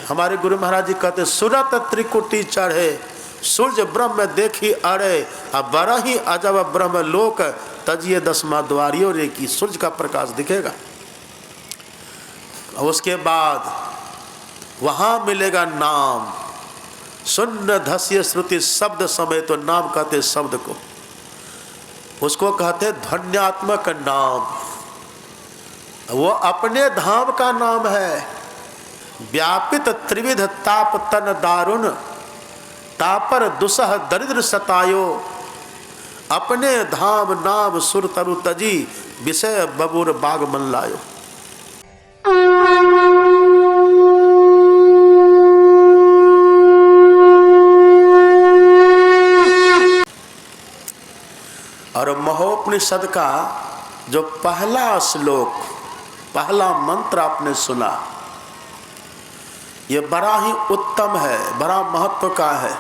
हमारे गुरु महाराज जी कहते सुरत त्रिकुटी चढ़े, सूर्य ब्रह्म देखी अड़े, अब बड़ा ही अजब ब्रह्म लोक, तजिए दसमा द्वारियों रे की। सूर्य का प्रकाश दिखेगा। उसके बाद वहाँ मिलेगा नाम। सुन्न धस्य श्रुति शब्द समय, तो नाम कहते शब्द को, उसको कहते ध्वन्यात्मक नाम। वो अपने धाम का नाम है। व्यापित त्रिविध ताप तन दारुण, तापर दुसह दरिद्र सतायो, अपने धाम नाम सुर तरु तजी, विषय बबूर बाग मन लायो। और महोपनिषद का जो पहला श्लोक, पहला मंत्र आपने सुना, ये बड़ा ही उत्तम है, बड़ा महत्व का है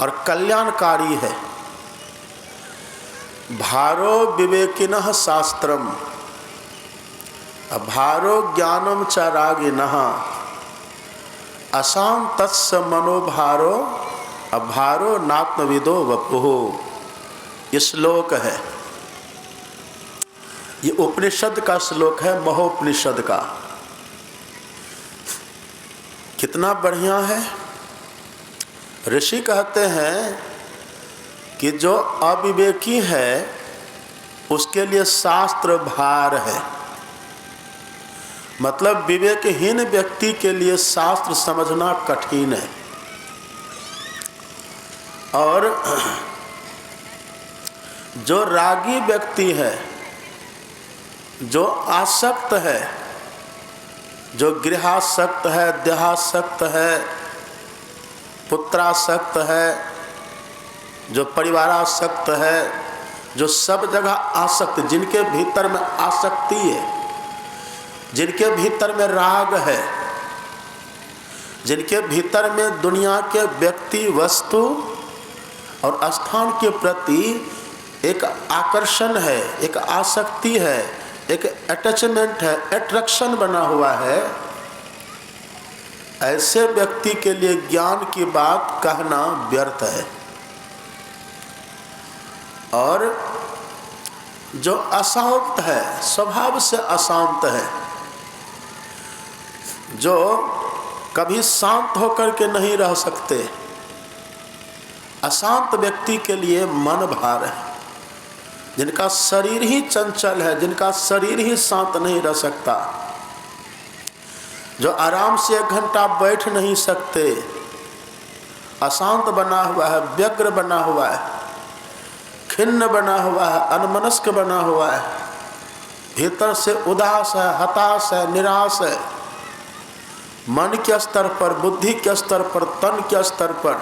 और कल्याणकारी है। भारो विवेकिनः शास्त्रम, भारो ज्ञानम च रागिनः, अशांतस्य मनोभारो, अभारो नात्मविदो वपुः। ये श्लोक है, ये उपनिषद का श्लोक है, महोपनिषद का। कितना बढ़िया है। ऋषि कहते हैं कि जो अविवेकी है उसके लिए शास्त्र भार है। मतलब विवेकहीन व्यक्ति के लिए शास्त्र समझना कठिन है। और जो रागी व्यक्ति है, जो आसक्त है, जो गृहासक्त है, देहासक्त है, पुत्रासक्त है, जो परिवारासक्त है, जो सब जगह आसक्त, जिनके भीतर में आसक्ति है, जिनके भीतर में राग है, जिनके भीतर में दुनिया के व्यक्ति, वस्तु और स्थान के प्रति एक आकर्षण है, एक आसक्ति है, एक अटैचमेंट है, अट्रैक्शन बना हुआ है, ऐसे व्यक्ति के लिए ज्ञान की बात कहना व्यर्थ है। और जो अशांत है, स्वभाव से अशांत है, जो कभी शांत होकर के नहीं रह सकते, अशांत व्यक्ति के लिए मन भार है। जिनका शरीर ही चंचल है, जिनका शरीर ही शांत नहीं रह सकता, जो आराम से 1 घंटा बैठ नहीं सकते, अशांत बना हुआ है, व्यग्र बना हुआ है, खिन्न बना हुआ है, अनमनस्क बना हुआ है, भीतर से उदास है, हताश है, निराश है, मन के स्तर पर, बुद्धि के स्तर पर, तन के स्तर पर,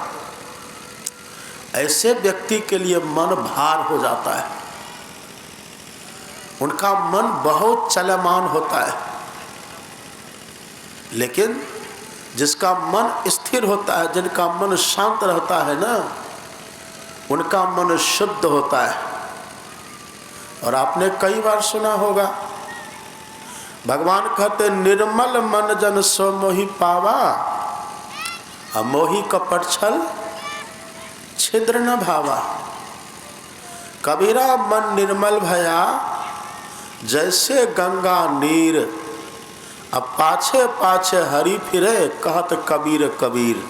ऐसे व्यक्ति के लिए मन भार हो जाता है। उनका मन बहुत चलमान होता है। लेकिन जिसका मन स्थिर होता है, जिनका मन शांत रहता है ना, उनका मन शुद्ध होता है। और आपने कई बार सुना होगा, भगवान कहते निर्मल मन जन सो मोहि पावा, मोहि कपट छल छिद्र न भावा। कबीरा मन निर्मल भया, जैसे गंगा नीर, अब पाछे पाछे हरि फिरे, कहत कबीर कबीर।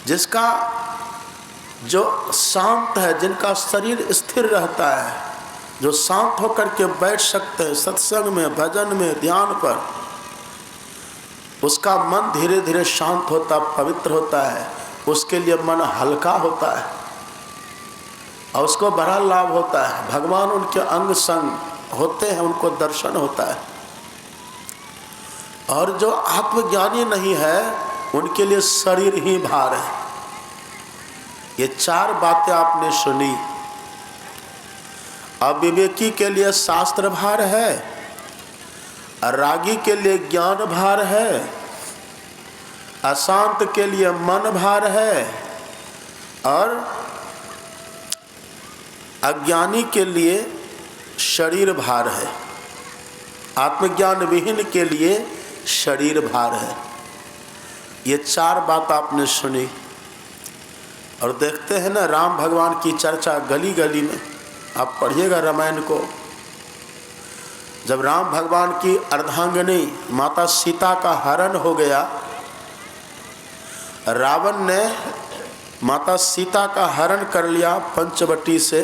जिसका जो शांत है, जिनका शरीर स्थिर रहता है, जो शांत होकर के बैठ सकते हैं सत्संग में, भजन में, ध्यान पर, उसका मन धीरे धीरे शांत होता, पवित्र होता है। उसके लिए मन हल्का होता है और उसको बड़ा लाभ होता है। भगवान उनके अंग संग होते हैं, उनको दर्शन होता है। और जो आत्मज्ञानी नहीं है, उनके लिए शरीर ही भार है। ये 4 बातें आपने सुनी। अविवेकी के लिए शास्त्र भार है, रागी के लिए ज्ञान भार है, अशांत के लिए मन भार है, और अज्ञानी के लिए शरीर भार है। आत्मज्ञान विहीन के लिए शरीर भार है। ये 4 बात आपने सुनी। और देखते हैं ना राम भगवान की चर्चा गली गली में, आप पढ़िएगा रामायण को। जब राम भगवान की अर्धांगिनी माता सीता का हरण हो गया, रावण ने माता सीता का हरण कर लिया पंचवटी से,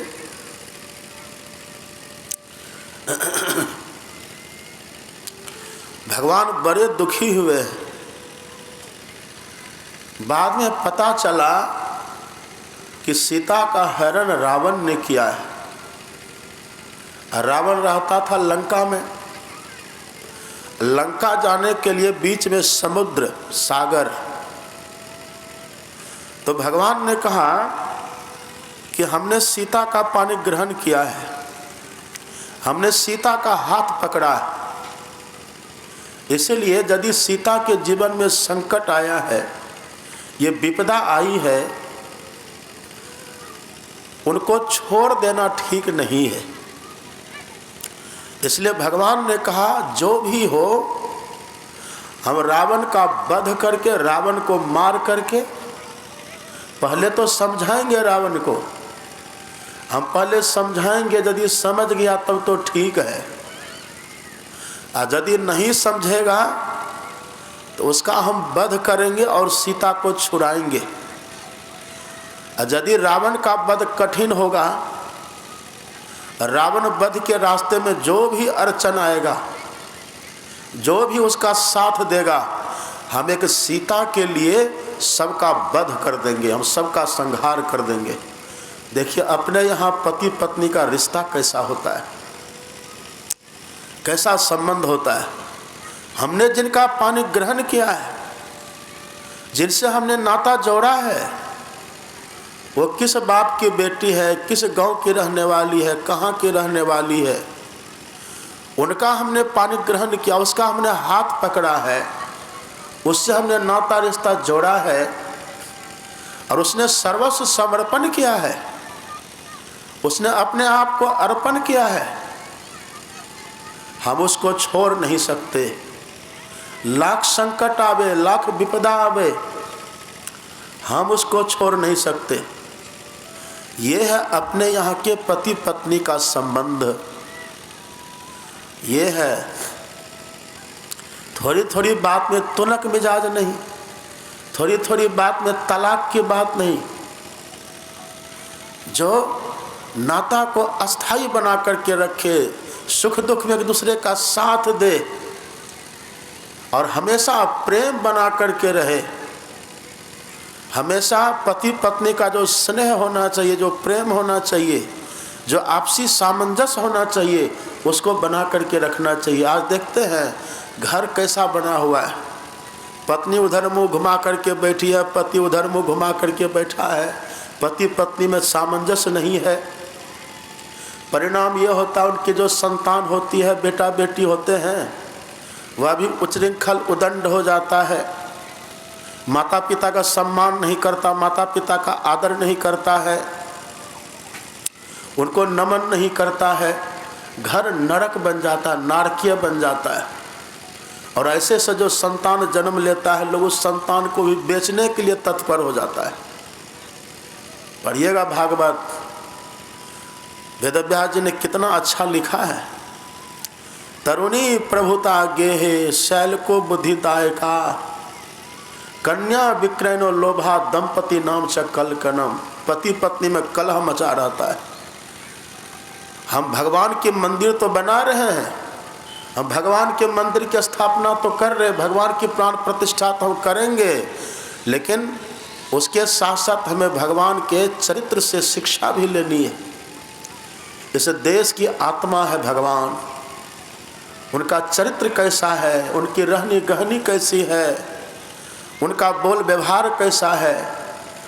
भगवान बड़े दुखी हुए। बाद में पता चला कि सीता का हरण रावण ने किया है। रावण रहता था लंका में। लंका जाने के लिए बीच में समुद्र सागर। तो भगवान ने कहा कि हमने सीता का पानी ग्रहण किया है, हमने सीता का हाथ पकड़ा है, इसलिए यदि सीता के जीवन में संकट आया है, ये विपदा आई है, उनको छोड़ देना ठीक नहीं है। इसलिए भगवान ने कहा जो भी हो, हम रावण का वध करके, रावण को मार करके, पहले तो समझाएंगे रावण को, हम पहले समझाएंगे, यदि समझ गया तब तो ठीक है, और यदि नहीं समझेगा तो उसका हम वध करेंगे और सीता को छुड़ाएंगे। और यदि रावण का वध कठिन होगा, रावण वध के रास्ते में जो भी अड़चन आएगा, जो भी उसका साथ देगा, हम एक सीता के लिए सबका वध कर देंगे, हम सबका संहार कर देंगे। देखिए अपने यहाँ पति पत्नी का रिश्ता कैसा होता है, कैसा संबंध होता है। हमने जिनका पानी ग्रहण किया है, जिनसे हमने नाता जोड़ा है, वो किस बाप की बेटी है, किस गांव की रहने वाली है, कहाँ की रहने वाली है, उनका हमने पानी ग्रहण किया, उसका हमने हाथ पकड़ा है, उससे हमने नाता रिश्ता जोड़ा है, और उसने सर्वस्व समर्पण किया है, उसने अपने आप को अर्पण किया है। हम उसको छोड़ नहीं सकते। लाख संकट आवे, लाख विपदा आवे, हम उसको छोड़ नहीं सकते। ये है अपने यहाँ के पति पत्नी का संबंध। ये है थोड़ी थोड़ी बात में तुनक मिजाज नहीं, थोड़ी थोड़ी बात में तलाक की बात नहीं। जो नाता को अस्थाई बना करके रखे, सुख दुख में एक दूसरे का साथ दे और हमेशा प्रेम बना करके रहे, हमेशा पति पत्नी का जो स्नेह होना चाहिए, जो प्रेम होना चाहिए, जो आपसी सामंजस्य होना चाहिए, उसको बना करके रखना चाहिए। आज देखते हैं घर कैसा बना हुआ है, पत्नी उधर मुंह घुमा करके बैठी है, पति उधर मुंह घुमा करके बैठा है, पति पत्नी में सामंजस्य नहीं है। परिणाम ये होता है उनकी जो संतान होती है, बेटा बेटी होते हैं, वह भी उच्चृंखल उदंड हो जाता है, माता पिता का सम्मान नहीं करता, माता पिता का आदर नहीं करता है, उनको नमन नहीं करता है, घर नरक बन जाता है, नारकीय बन जाता है। और ऐसे से जो संतान जन्म लेता है, लोग उस संतान को भी बेचने के लिए तत्पर हो जाता है। पढ़िएगा भागवत, वेदव्यास जी ने कितना अच्छा लिखा है। तरुणी प्रभुता गेहे शैल को बुद्धिदायका, कन्या विक्रयनो लोभा दंपति नाम च कलकनम। पति पत्नी में कलह मचा रहता है। हम भगवान के मंदिर तो बना रहे हैं, हम भगवान के मंदिर की स्थापना तो कर रहे, भगवान की प्राण प्रतिष्ठा तो हम करेंगे, लेकिन उसके साथ साथ हमें भगवान के चरित्र से शिक्षा भी लेनी है। इस देश की आत्मा है भगवान, उनका चरित्र कैसा है, उनकी रहनी गहनी कैसी है, उनका बोल व्यवहार कैसा है,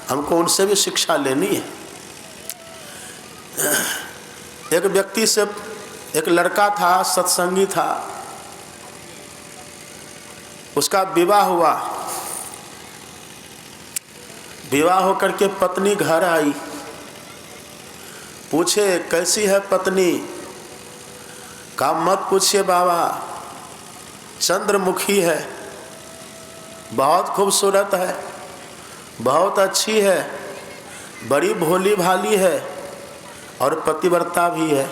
हमको उनसे भी शिक्षा लेनी है। एक व्यक्ति से, एक लड़का था, सत्संगी था, उसका विवाह हुआ, विवाह होकर के पत्नी घर आई, पूछे कैसी है पत्नी, कहा मत पूछिए बाबा, चंद्रमुखी है। बहुत खूबसूरत है, बहुत अच्छी है, बड़ी भोली भाली है और पतिव्रता भी है,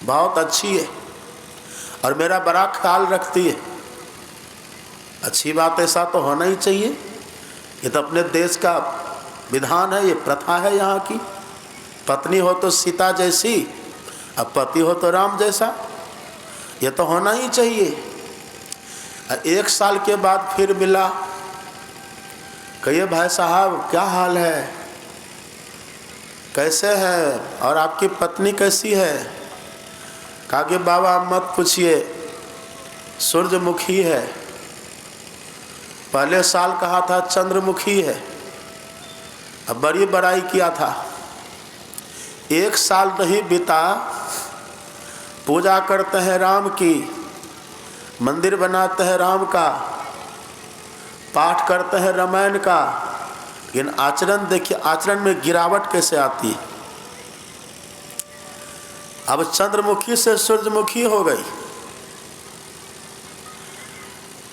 बहुत अच्छी है और मेरा बड़ा ख्याल रखती है। अच्छी बात, ऐसा तो होना ही चाहिए। ये तो अपने देश का विधान है, ये प्रथा है यहाँ की। पत्नी हो तो सीता जैसी, अब पति हो तो राम जैसा, ये तो होना ही चाहिए। 1 साल के बाद फिर मिला, कहिए भाई साहब क्या हाल है, कैसे हैं और आपकी पत्नी कैसी है? कहा कि बाबा मत पूछिए, सूरजमुखी है। पहले साल कहा था चंद्रमुखी है, अब बड़ी बड़ाई किया था। 1 साल नहीं बीता, पूजा करते हैं राम की, मंदिर बनाते हैं राम का, पाठ करते हैं रामायण का, लेकिन आचरण देखिए, आचरण में गिरावट कैसे आती है। अब चंद्रमुखी से सूरजमुखी हो गई।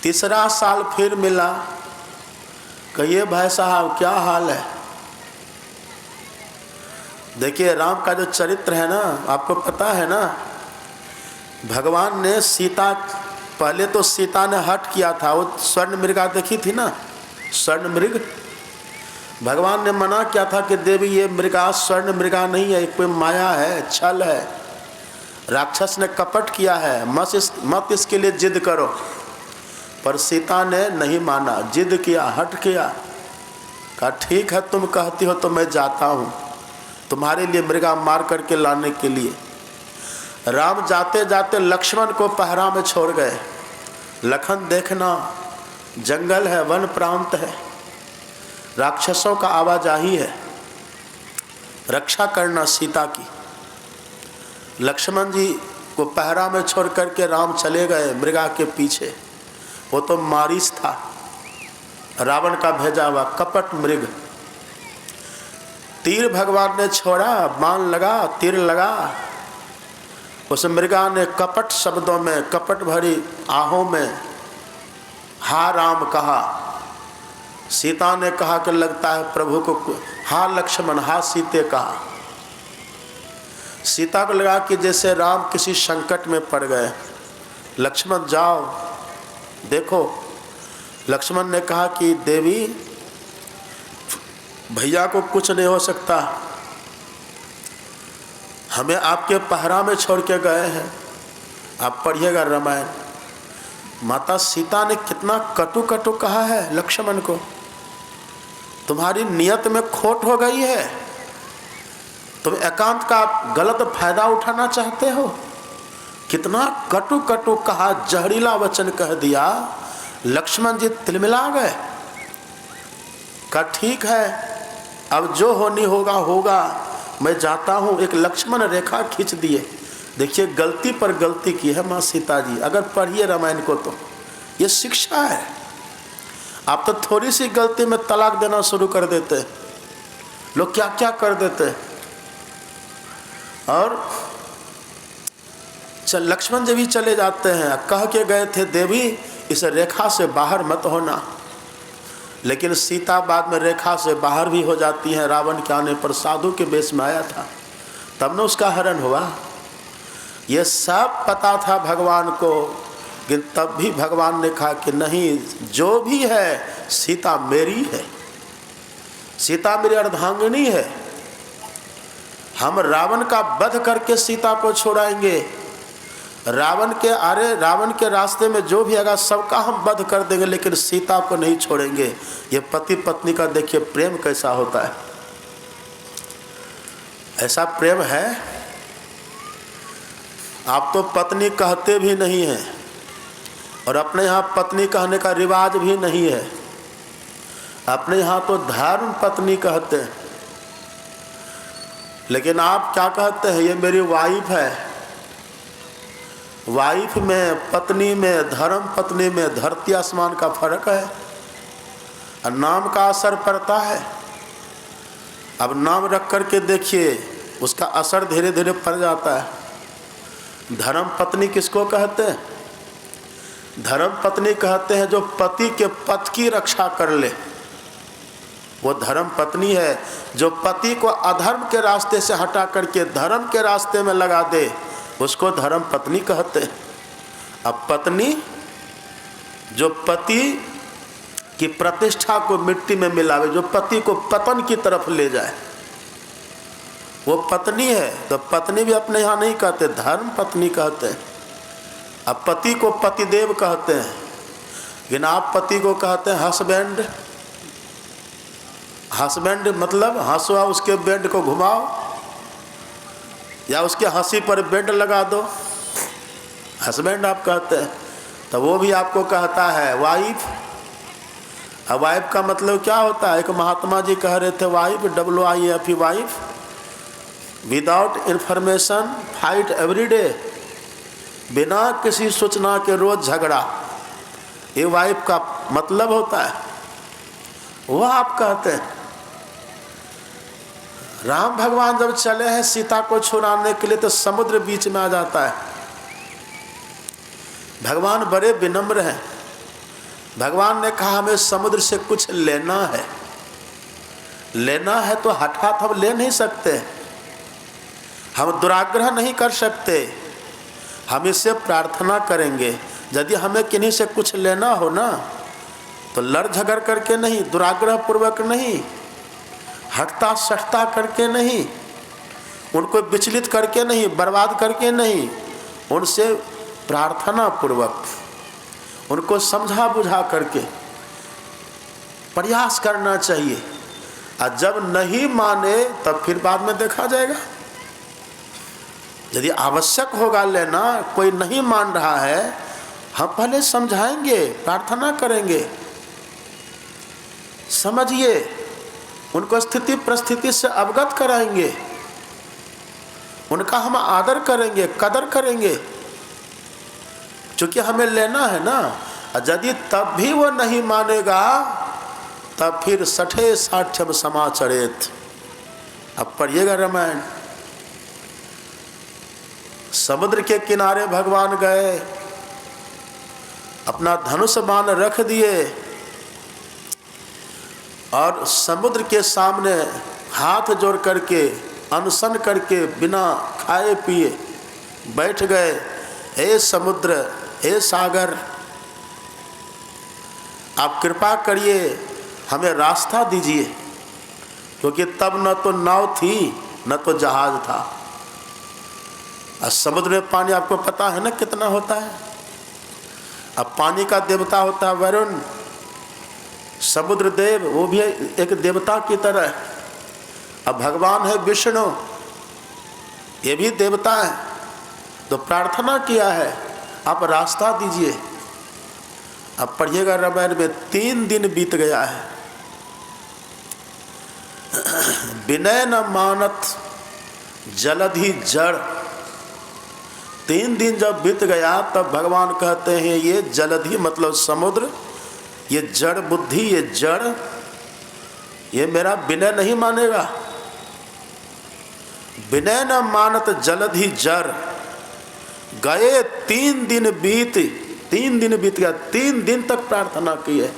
3रा साल फिर मिला, कहिए भाई साहब क्या हाल है? देखिए राम का जो चरित्र है ना, आपको पता है ना, भगवान ने सीता, पहले तो सीता ने हट किया था, वो स्वर्ण मृगा देखी थी ना, स्वर्ण मृग। भगवान ने मना किया था कि देवी ये मृगा स्वर्ण मृगा नहीं है, कोई माया है, छल है, राक्षस ने कपट किया है, मत इसके लिए जिद करो। पर सीता ने नहीं माना, जिद किया, हट किया। कहा ठीक है तुम कहती हो तो मैं जाता हूँ तुम्हारे लिए मृगा मार करके लाने के लिए। राम जाते जाते लक्ष्मण को पहरा में छोड़ गए। लखन देखना, जंगल है, वन प्रांत है, राक्षसों का आवाजाही है, रक्षा करना सीता की। लक्ष्मण जी को पहरा में छोड़ करके राम चले गए मृगा के पीछे। वो तो मारीच था, रावण का भेजा हुआ कपट मृग। तीर भगवान ने छोड़ा, बाण लगा, तीर लगा, उस मृगा ने कपट शब्दों में, कपट भरी आहों में हा राम कहा। सीता ने कहा कि लगता है प्रभु को, हा लक्ष्मण, हा सीते कहा। सीता को लगा कि जैसे राम किसी संकट में पड़ गए। लक्ष्मण जाओ देखो। लक्ष्मण ने कहा कि देवी भैया को कुछ नहीं हो सकता, हमें आपके पहरा में छोड़ के गए हैं, आप पढ़िएगा रामायण। माता सीता ने कितना कटु कटु कहा है लक्ष्मण को, तुम्हारी नियत में खोट हो गई है, तुम एकांत का गलत फायदा उठाना चाहते हो। कितना कटु कटु कहा, जहरीला वचन कह दिया। लक्ष्मण जी तिलमिला गए। कहा ठीक है, अब जो होनी होगा होगा, मैं जाता हूँ। एक लक्ष्मण रेखा खींच दिए। देखिए गलती पर गलती की है माँ सीता जी। अगर पढ़िए रामायण को तो ये शिक्षा है। आप तो थोड़ी सी गलती में तलाक देना शुरू कर देते, लोग क्या क्या कर देते। और लक्ष्मण जी भी चले जाते हैं, कह के गए थे देवी इस रेखा से बाहर मत होना, लेकिन सीता बाद में रेखा से बाहर भी हो जाती है। रावण के आने पर साधु के वेश में आया था, तब न उसका हरण हुआ। ये सब पता था भगवान को, लेकिन तब भी भगवान ने कहा कि नहीं, जो भी है सीता मेरी है, सीता मेरी अर्धांगिनी है। हम रावण का वध करके सीता को छुड़ाएंगे। रावण के रास्ते में जो भी आएगा सबका हम वध कर देंगे, लेकिन सीता को नहीं छोड़ेंगे। ये पति पत्नी का देखिए प्रेम कैसा होता है। ऐसा प्रेम है। आप तो पत्नी कहते भी नहीं हैं, और अपने यहाँ पत्नी कहने का रिवाज भी नहीं है। अपने यहाँ तो धर्म पत्नी कहते हैं, लेकिन आप क्या कहते हैं, ये मेरी वाइफ है। वाइफ में, पत्नी में, धर्म पत्नी में धरती आसमान का फर्क है, और नाम का असर पड़ता है। अब नाम रख करके देखिए, उसका असर धीरे धीरे पड़ जाता है। धर्म पत्नी किसको कहते हैं? धर्म पत्नी कहते हैं जो पति के पथ की रक्षा कर ले, वो धर्म पत्नी है। जो पति को अधर्म के रास्ते से हटा करके धर्म के रास्ते में लगा दे, उसको धर्म पत्नी कहते हैं। अब पत्नी जो पति की प्रतिष्ठा को मिट्टी में मिलावे, जो पति को पतन की तरफ ले जाए, वो पत्नी है। तो पत्नी भी अपने यहाँ नहीं कहते, धर्म पत्नी कहते हैं। अब पति को पतिदेव कहते हैं, लेकिन आप पति को कहते हैं हस्बैंड। हस्बैंड मतलब हंसवा उसके बैंड को घुमाओ, या उसके हंसी पर बैंड लगा दो, हस्बैंड आप कहते हैं। तो वो भी आपको कहता है वाइफ। अब वाइफ का मतलब क्या होता है? एक महात्मा जी कह रहे थे wife, WIF wife, without information fight everyday, बिना किसी सूचना के रोज झगड़ा, ये वाइफ का मतलब होता है। वो आप कहते हैं। राम भगवान जब चले हैं सीता को छुड़ाने के लिए तो समुद्र बीच में आ जाता है। भगवान बड़े विनम्र हैं। भगवान ने कहा हमें समुद्र से कुछ लेना है। लेना है तो हठात हम ले नहीं सकते, हम दुराग्रह नहीं कर सकते, हम इससे प्रार्थना करेंगे। यदि हमें किन्हीं से कुछ लेना हो ना, तो लड़ झगड़ करके नहीं, दुराग्रह पूर्वक नहीं, हटता सटता करके नहीं, उनको विचलित करके नहीं, बर्बाद करके नहीं, उनसे प्रार्थना पूर्वक, उनको समझा बुझा करके प्रयास करना चाहिए। और जब नहीं माने तब फिर बाद में देखा जाएगा। यदि आवश्यक होगा लेना, कोई नहीं मान रहा है, हम पहले समझाएंगे, प्रार्थना करेंगे, समझिए, उनको स्थिति परिस्थिति से अवगत कराएंगे, उनका हम आदर करेंगे, कदर करेंगे, क्योंकि हमें लेना है ना। यदि तब भी वो नहीं मानेगा तब फिर सठे साठ्यम समाचरेत। अब पढ़िएगा रामायण। समुद्र के किनारे भगवान गए, अपना धनुष बाण रख दिए और समुद्र के सामने हाथ जोड़ करके अनशन करके बिना खाए पिए बैठ गए। हे समुद्र, हे सागर, आप कृपा करिए, हमें रास्ता दीजिए, क्योंकि तब न तो नाव थी न तो जहाज था। और समुद्र में पानी आपको पता है ना कितना होता है। अब पानी का देवता होता है वरुण, समुद्र देव, वो भी एक देवता की तरह। अब भगवान है विष्णु, ये भी देवता है। तो प्रार्थना किया है, आप रास्ता दीजिए। अब पढ़िएगा रामायण में 3 दिन बीत गया है। विनय न मानत जलधि जड़। 3 दिन जब बीत गया तब भगवान कहते हैं ये जलधि मतलब समुद्र, ये जड़ बुद्धि, ये जड़, ये मेरा विनय नहीं मानेगा। विनय न मानत जलधि जड़। गए 3 दिन बीत गया। 3 दिन तक प्रार्थना की है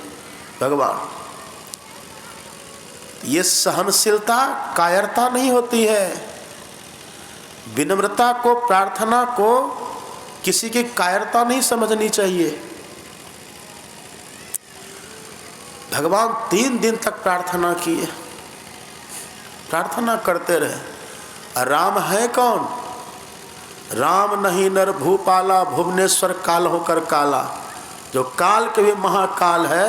भगवान। ये सहनशीलता कायरता नहीं होती है। विनम्रता को, प्रार्थना को किसी की कायरता नहीं समझनी चाहिए। भगवान 3 दिन तक प्रार्थना किए, प्रार्थना करते रहे। राम है कौन? राम नहीं नर भूपाला, भुवनेश्वर काल होकर काला। जो काल के भी महाकाल है,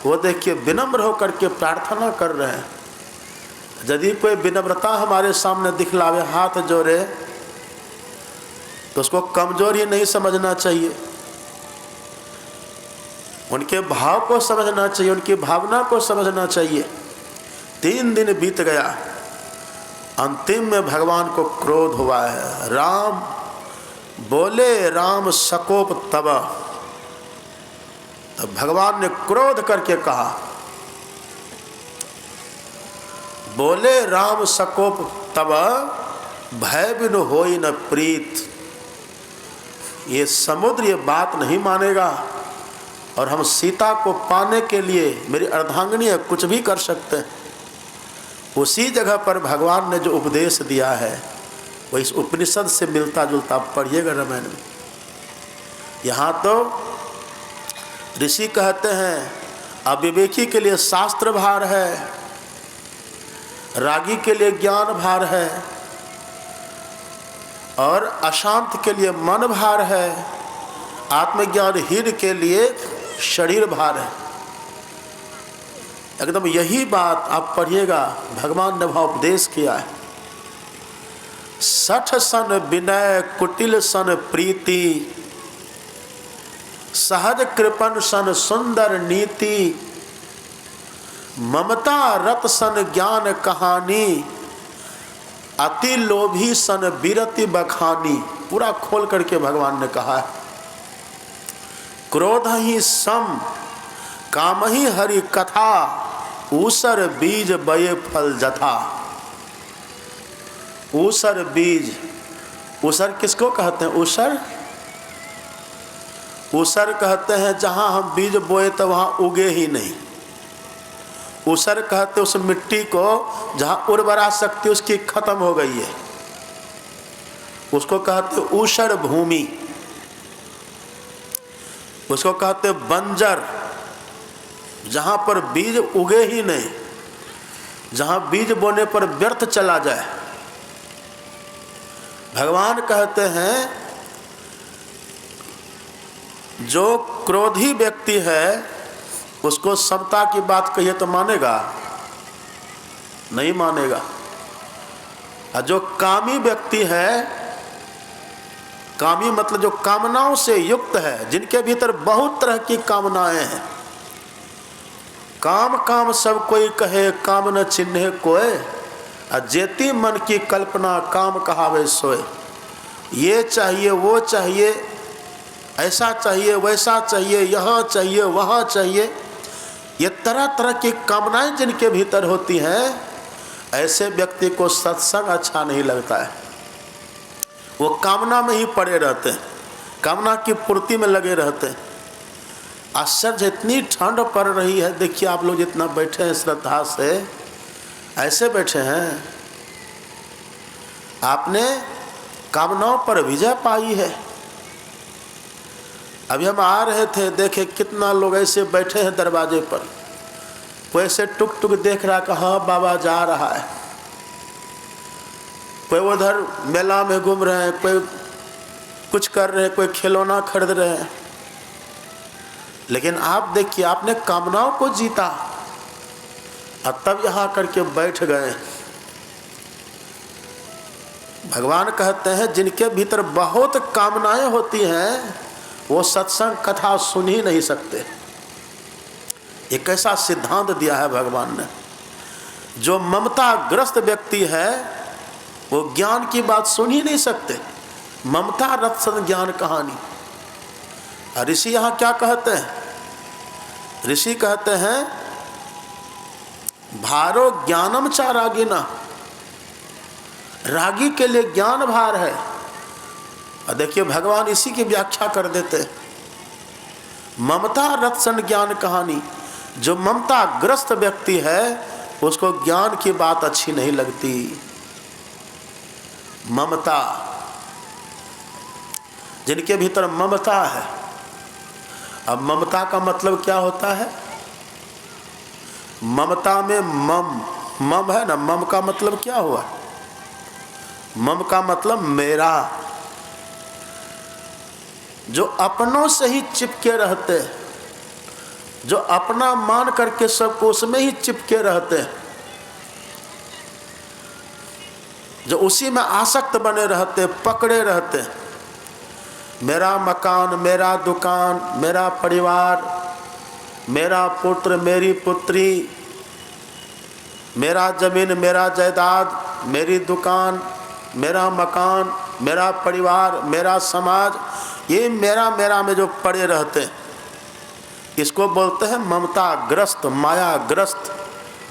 वो देखिए विनम्र होकर के प्रार्थना कर रहे हैं। यदि कोई विनम्रता हमारे सामने दिखलावे, हाथ जोड़े, तो उसको कमजोर ही नहीं समझना चाहिए। उनके भाव को समझना चाहिए, उनकी भावना को समझना चाहिए। 3 दिन बीत गया, अंतिम में भगवान को क्रोध हुआ है। राम बोले राम सकोप तब। तब भगवान ने क्रोध करके कहा, बोले राम सकोप तब भय बिन होई न प्रीत। ये समुद्र ये बात नहीं मानेगा। और हम सीता को पाने के लिए मेरी अर्धांगिनी है, कुछ भी कर सकते हैं। उसी जगह पर भगवान ने जो उपदेश दिया है वो इस उपनिषद से मिलता जुलता। पढ़िएगा रामायण में। यहाँ तो ऋषि कहते हैं अविवेकी के लिए शास्त्र भार है, रागी के लिए ज्ञान भार है, और अशांत के लिए मन भार है, आत्मज्ञानहीन के लिए शरीर भार है। एकदम यही बात आप पढ़िएगा, भगवान ने वहाँ उपदेश किया है। सठ सन विनय कुटिल सन प्रीति, सहज कृपण सन सुंदर नीति, ममता रत सन ज्ञान कहानी, अति लोभी सन विरति बखानी। पूरा खोल करके भगवान ने कहा है। क्रोध ही सम काम ही हरि कथा, ऊसर बीज बये फल जथा। ऊसर बीज, ऊसर किसको कहते हैं? ऊसर, ऊसर कहते हैं जहां हम बीज बोए तो वहां उगे ही नहीं। ऊसर कहते उस मिट्टी को जहां उर्वरा शक्ति उसकी खत्म हो गई है, उसको कहते ऊसर भूमि। उसको कहते बंजर, जहां पर बीज उगे ही नहीं, जहां बीज बोने पर व्यर्थ चला जाए। भगवान कहते हैं जो क्रोधी व्यक्ति है उसको समता की बात कहिए तो मानेगा? नहीं मानेगा। और जो कामी व्यक्ति है, कामी मतलब जो कामनाओं से युक्त है, जिनके भीतर बहुत तरह की कामनाएं हैं। काम काम सब कोई कहे, काम न चिन्हे कोय, जेती मन की कल्पना काम कहावे सोए। ये चाहिए, वो चाहिए, ऐसा चाहिए, वैसा चाहिए, यहाँ चाहिए, वहाँ चाहिए। ये तरह तरह की कामनाएं जिनके भीतर होती हैं, ऐसे व्यक्ति को सत्संग अच्छा नहीं लगता है। वो कामना में ही पड़े रहते हैं, कामना की पूर्ति में लगे रहते हैं। आश्चर्य, इतनी ठंड पड़ रही है, देखिए आप लोग जितना बैठे हैं श्रद्धा से, ऐसे बैठे हैं। आपने कामनाओं पर विजय पाई है। अभी हम आ रहे थे, देखे कितना लोग ऐसे बैठे हैं दरवाजे पर। कोई ऐसे टुक टुक देख रहा कि हाँ बाबा जा रहा है, कोई उधर मेला में घूम रहे हैं, कोई कुछ कर रहे हैं, कोई खिलौना खरीद रहे हैं। लेकिन आप देखिए, आपने कामनाओं को जीता और तब यहाँ करके बैठ गए। भगवान कहते हैं जिनके भीतर बहुत कामनाएं होती हैं वो सत्संग कथा सुन ही नहीं सकते। एक ऐसा सिद्धांत दिया है भगवान ने। जो ममता ग्रस्त व्यक्ति है वो ज्ञान की बात सुन ही नहीं सकते। ममता रत्सन ज्ञान कहानी। ऋषि यहाँ क्या कहते हैं? ऋषि कहते हैं भारो ज्ञानम चा रागिना, रागी के लिए ज्ञान भार है। और देखिए भगवान इसी की व्याख्या कर देते हैं। ममता रत्सन ज्ञान कहानी। जो ममता ग्रस्त व्यक्ति है उसको ज्ञान की बात अच्छी नहीं लगती। ममता, जिनके भीतर ममता है। अब ममता का मतलब क्या होता है? ममता में मम है ना। मम का मतलब क्या हुआ? मम का मतलब मेरा। जो अपनों से ही चिपके रहते, जो अपना मान करके सबको उसमें ही चिपके रहते, जो उसी में आसक्त बने रहते, पकड़े रहते। मेरा मकान, मेरा दुकान, मेरा परिवार, मेरा पुत्र, मेरी पुत्री, मेरा जमीन, मेरा जायदाद, मेरी दुकान, मेरा मकान, मेरा परिवार, मेरा समाज, ये मेरा मेरा में जो पड़े रहते हैं, इसको बोलते हैं ममता ग्रस्त, माया ग्रस्त।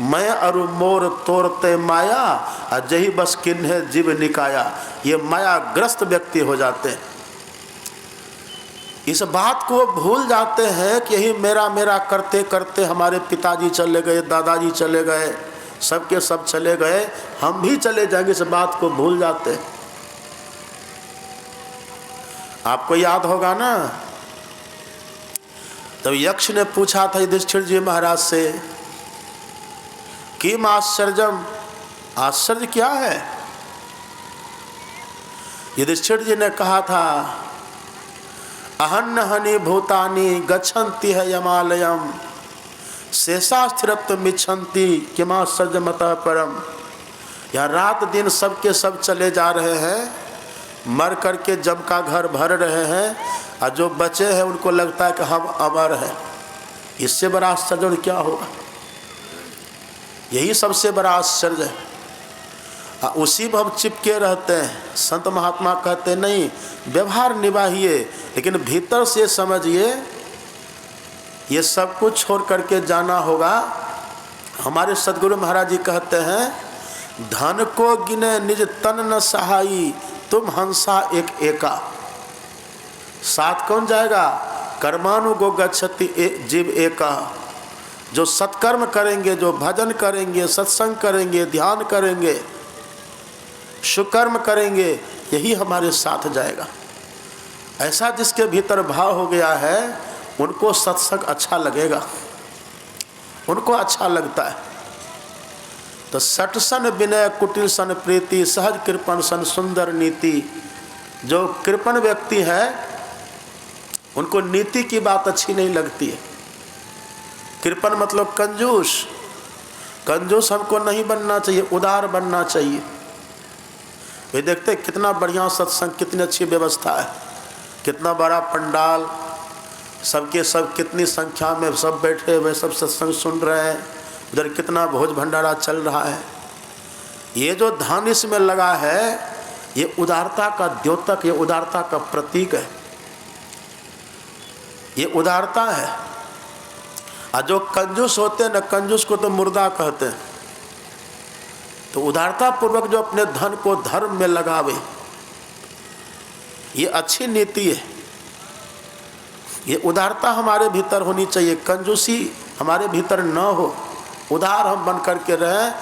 मैं अरु मोर तोरते माया, अजही बस किन्हे जीव निकाया। ये माया ग्रस्त व्यक्ति हो जाते हैं। इस बात को भूल जाते हैं कि यही मेरा मेरा करते करते हमारे पिताजी चले गए, दादाजी चले गए, सबके सब चले गए, हम भी चले जाएंगे, इस बात को भूल जाते हैं। आपको याद होगा ना, तब यक्ष ने पूछा था युधिष्ठिर जी महाराज से, किम आश्चर्यम, आश्चर्य क्या है? युधिष्ठिर जी ने कहा था, अहन्न हनि भूतानि गच्छन्ति है यमालयम शेषास्थिरत्व मिच्छन्ति किमाश्चर्यमतः परम। यहाँ रात दिन सबके सब चले जा रहे हैं, मर करके जम का घर भर रहे हैं, और जो बचे हैं उनको लगता है कि हम अमर हैं। इससे बड़ा आश्चर्य क्या होगा? यही सबसे बड़ा आश्चर्य है। उसी में हम चिपके रहते हैं। संत महात्मा कहते नहीं, व्यवहार निभाइए, लेकिन भीतर से समझिए ये सब कुछ छोड़ करके जाना होगा। हमारे सदगुरु महाराज जी कहते हैं, धन को गिने निज तन न सहाई, तुम हंसा एक एका। साथ कौन जाएगा? कर्मानुगो गच्छति जीव एका। जो सत्कर्म करेंगे, जो भजन करेंगे, सत्संग करेंगे, ध्यान करेंगे, शुकर्म करेंगे, यही हमारे साथ जाएगा। ऐसा जिसके भीतर भाव हो गया है, उनको सत्संग अच्छा लगेगा, उनको अच्छा लगता है। तो सठ सन विनय कुटिल सन प्रीति, सहज कृपण सन सुंदर नीति। जो कृपण व्यक्ति है उनको नीति की बात अच्छी नहीं लगती है। कृपण मतलब कंजूस। कंजूस हमको नहीं बनना चाहिए, उदार बनना चाहिए। वे देखते कितना बढ़िया सत्संग, कितनी अच्छी व्यवस्था है, कितना बड़ा पंडाल, सबके सब कितनी संख्या में सब बैठे हुए, सब सत्संग सुन रहे हैं, उधर कितना भोज भंडारा चल रहा है। ये जो धन इसमें लगा है, ये उदारता का द्योतक, ये उदारता का प्रतीक है, ये उदारता है। और जो कंजूस होते हैं ना, कंजूस को तो मुर्दा कहते हैं। तो उदारता पूर्वक जो अपने धन को धर्म में लगावे, ये अच्छी नीति है। ये उदारता हमारे भीतर होनी चाहिए, कंजूसी हमारे भीतर न हो, उदार हम बन करके रहें।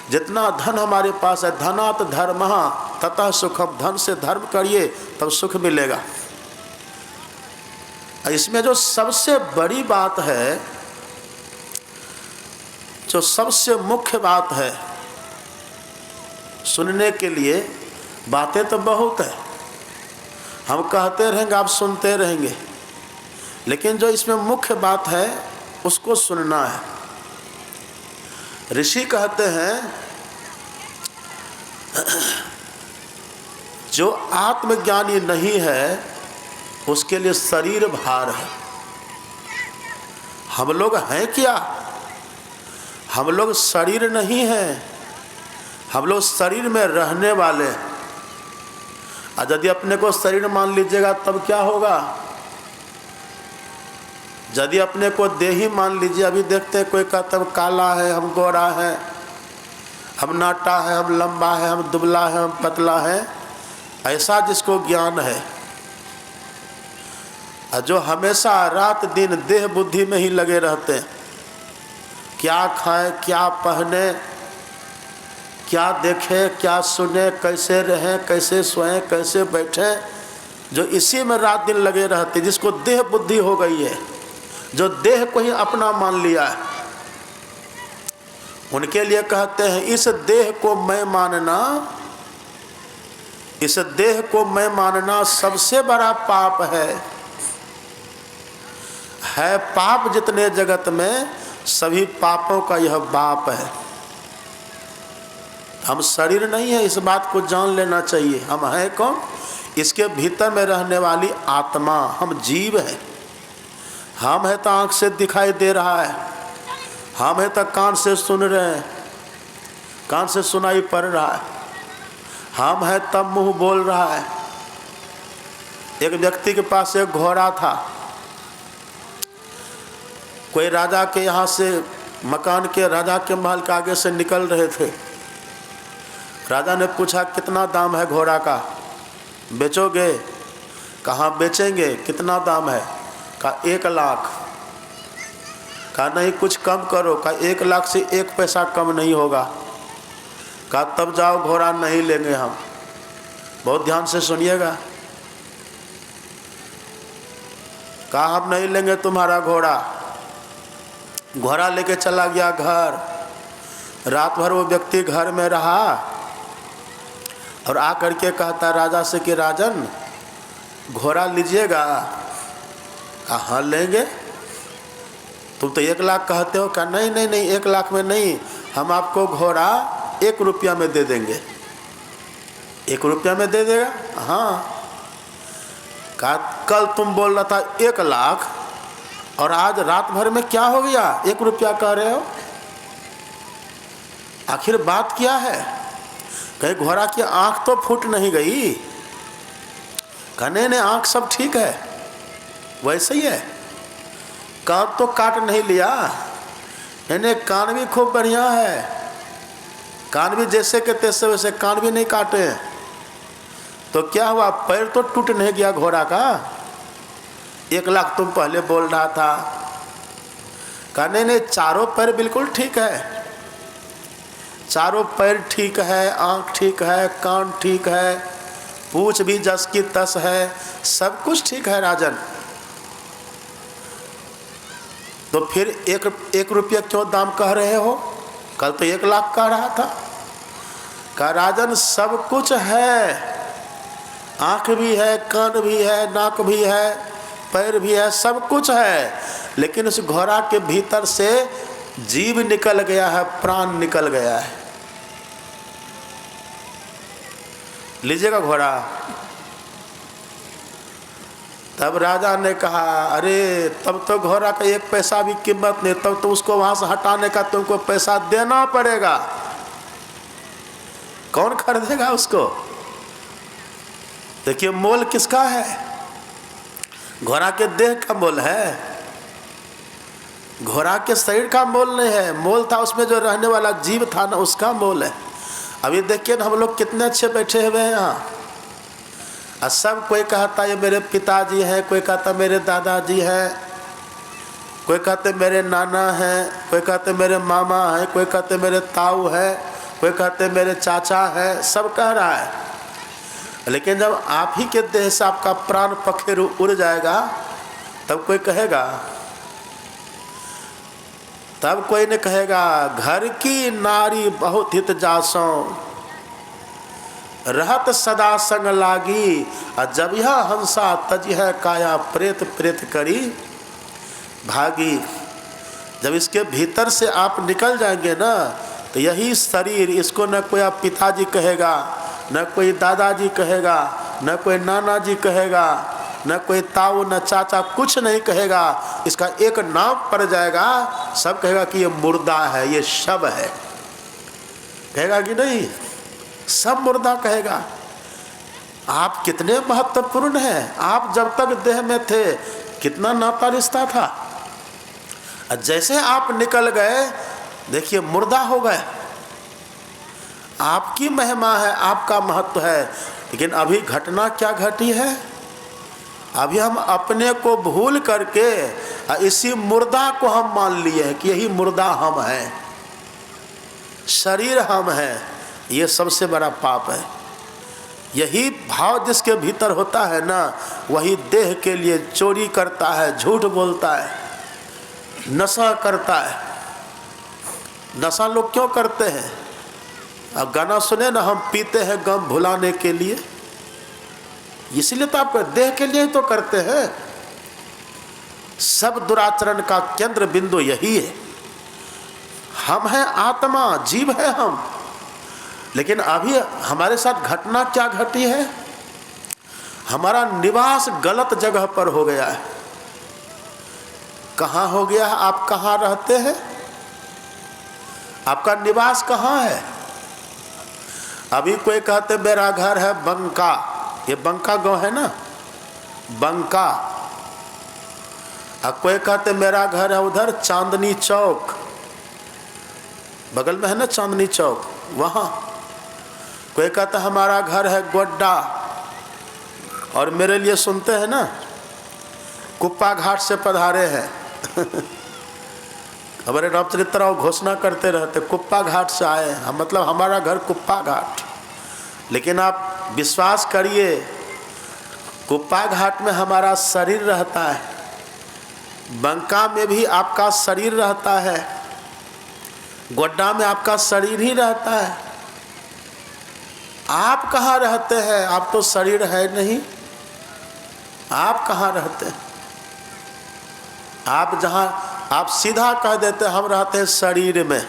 जितना धन हमारे पास है, धनात् धर्मः ततः सुखम, धन से धर्म करिए तब सुख मिलेगा। इसमें जो सबसे बड़ी बात है, जो सबसे मुख्य बात है, सुनने के लिए बातें तो बहुत है, हम कहते रहेंगे, आप सुनते रहेंगे, लेकिन जो इसमें मुख्य बात है उसको सुनना है। ऋषि कहते हैं, जो आत्मज्ञानी नहीं है उसके लिए शरीर भार है। हम लोग हैं क्या? हम लोग शरीर नहीं हैं, हम लोग शरीर में रहने वाले। और यदि अपने को शरीर मान लीजिएगा तब क्या होगा? यदि अपने को देही मान लीजिए, अभी देखते हैं कोई कहता है काला है, हम गोरा है, हम नाटा है, हम लंबा है, हम दुबला है, हम पतला है। ऐसा जिसको ज्ञान है, जो हमेशा रात दिन देह बुद्धि में ही लगे रहते हैं, क्या खाएं, क्या पहने, क्या देखें, क्या सुने, कैसे रहें, कैसे सोएं, कैसे बैठें, जो इसी में रात दिन लगे रहते, जिसको देह बुद्धि हो गई है, जो देह को ही अपना मान लिया है, उनके लिए कहते हैं इस देह को मैं मानना, इस देह को मैं मानना सबसे बड़ा पाप है। पाप जितने जगत में, सभी पापों का यह बाप है। हम शरीर नहीं है, इस बात को जान लेना चाहिए। हम हैं कौन? इसके भीतर में रहने वाली आत्मा, हम जीव हैं। हम है तो आँख से दिखाई दे रहा है, हम है तो कान से सुन रहे हैं, कान से सुनाई पड़ रहा है, हम है तब मुंह बोल रहा है। एक व्यक्ति के पास एक घोड़ा था, कोई राजा के यहाँ से, मकान के, राजा के महल के आगे से निकल रहे थे। राजा ने पूछा कितना दाम है घोड़ा का, बेचोगे? कहाँ बेचेंगे, कितना दाम है? कहा 1 लाख। कहा नहीं कुछ कम करो। कहा 1 लाख से 1 पैसा कम नहीं होगा। कहा तब जाओ, घोड़ा नहीं लेंगे हम। बहुत ध्यान से सुनिएगा। कहा हम नहीं लेंगे तुम्हारा घोड़ा। घोड़ा लेके चला गया घर। रात भर वो व्यक्ति घर में रहा और आकर के कहता राजा से कि राजन घोड़ा लीजिएगा? कहा हाँ लेंगे। तुम तो 1 लाख कहते हो। कहा नहीं नहीं नहीं 1 लाख में नहीं, हम आपको घोड़ा 1 रुपया में दे देंगे। 1 रुपया में दे देगा? हाँ। कहा कल तुम बोल रहा था 1 लाख और आज रात भर में क्या हो गया, 1 रुपया कह रहे हो? आखिर बात क्या है? कहीं घोड़ा की आंख तो फूट नहीं गई? कहा नहीं आंख सब ठीक है, वैसे ही है। कान तो काट नहीं लिया, इन्हें कान भी खूब बढ़िया है। कान भी जैसे के तैसे वैसे, कान भी नहीं काटे। तो क्या हुआ, पैर तो टूट नहीं गया घोड़ा का? 1 लाख तुम पहले बोल रहा था। कहा नहीं चारों पैर बिल्कुल ठीक है। चारों पैर ठीक है, आंख ठीक है, कान ठीक है, पूंछ भी जस की तस है, सब कुछ ठीक है राजन। तो फिर 1 रुपया क्यों दाम कह रहे हो? कल तो 1 लाख कह रहा था। कहा राजन सब कुछ है, आंख भी है, कान भी है, नाक भी है, पैर भी है, सब कुछ है, लेकिन उस घोड़ा के भीतर से जीव निकल गया है, प्राण निकल गया है। लीजिएगा घोड़ा। तब राजा ने कहा अरे तब तो घोड़ा का 1 पैसा भी कीमत नहीं, तब तो उसको वहां से हटाने का तुमको पैसा देना पड़ेगा। कौन खरीदेगा उसको? देखिए मोल किसका है? घोड़ा के देह का मोल है, घोड़ा के शरीर का मोल नहीं है। मोल था उसमें जो रहने वाला जीव था ना, उसका मोल है। अभी देखिए ना हम लोग कितने अच्छे बैठे हुए हैं यहाँ, और सब कोई कहता ये मेरे पिताजी हैं, कोई कहता मेरे दादाजी हैं, कोई कहते मेरे नाना हैं, कोई कहते मेरे मामा हैं, कोई कहते मेरे ताऊ हैं, कोई कहते मेरे चाचा हैं, सब कह रहा है। लेकिन जब आप ही के देह से आपका प्राण पखेरु उड़ जाएगा तब कोई कहेगा? तब कोई ने कहेगा घर की नारी बहुत हित जासों, रहत सदा संग लागी, और जब यह हंसा तजिह काया प्रेत प्रेत करी भागी। जब इसके भीतर से आप निकल जाएंगे ना, तो यही शरीर, इसको न कोई आप पिताजी कहेगा, न कोई दादाजी कहेगा, न कोई नाना जी कहेगा, न कोई ताऊ न चाचा, कुछ नहीं कहेगा। इसका एक नाम पड़ जाएगा, सब कहेगा कि ये मुर्दा है, ये शव है। कहेगा कि नहीं? सब मुर्दा कहेगा। आप कितने महत्वपूर्ण हैं। आप जब तक देह में थे कितना नाता रिश्ता था, जैसे आप निकल गए देखिए मुर्दा हो गए। आपकी महिमा है, आपका महत्व है, लेकिन अभी घटना क्या घटी है? अभी हम अपने को भूल करके इसी मुर्दा को हम मान लिए हैं कि यही मुर्दा हम हैं, शरीर हम हैं। ये सबसे बड़ा पाप है। यही भाव जिसके भीतर होता है ना, वही देह के लिए चोरी करता है, झूठ बोलता है, नशा करता है। नशा लोग क्यों करते हैं? अब गाना सुने ना, हम पीते हैं गम भुलाने के लिए, इसलिए तो आप देह के लिए ही तो करते हैं। सब दुराचरण का केंद्र बिंदु यही है। हम हैं आत्मा, जीव है हम, लेकिन अभी हमारे साथ घटना क्या घटी है? हमारा निवास गलत जगह पर हो गया है। कहाँ हो गया है? आप कहाँ रहते हैं? आपका निवास कहाँ है? अभी कोई कहते मेरा घर है बंका, ये बंका गांव है ना, बंका। अब कोई कहते मेरा घर है उधर चांदनी चौक, बगल में है ना चांदनी चौक, वहाँ। कोई कहता हमारा घर है गोड्डा, और मेरे लिए सुनते हैं ना, कुप्पा घाट से पधारे हैं हमारे रामचरित्र घोषणा करते रहते कुप्पा घाट से आए हम, मतलब हमारा घर कुप्पा घाट। लेकिन आप विश्वास करिए, कुप्पा घाट में हमारा शरीर रहता है, बंका में भी आपका शरीर रहता है, गोड्डा में आपका शरीर ही रहता है। आप कहाँ रहते हैं? आप तो शरीर है नहीं, आप कहाँ रहते हैं? आप जहाँ, आप सीधा कह देते हम रहते हैं शरीर में।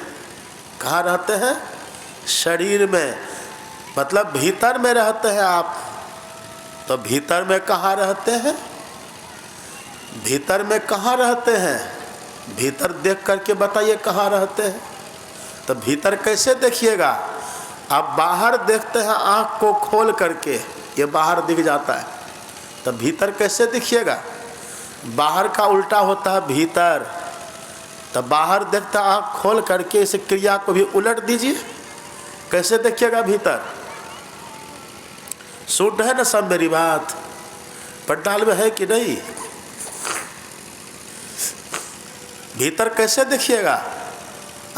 कहाँ रहते हैं? शरीर में, मतलब भीतर में रहते हैं आप। तो भीतर में कहाँ रहते हैं? भीतर में कहाँ रहते हैं? भीतर देख करके बताइए कहाँ रहते हैं। तो भीतर कैसे देखिएगा? आप बाहर देखते हैं आँख को खोल करके, ये बाहर दिख जाता है, तो भीतर कैसे दिखिएगा? बाहर का उल्टा होता है भीतर। तो बाहर देखता आँख खोल करके, इस क्रिया को भी उलट दीजिए, कैसे देखिएगा भीतर? सूट है ना सब मेरी बात? पंडाल में है कि नहीं? भीतर कैसे देखिएगा?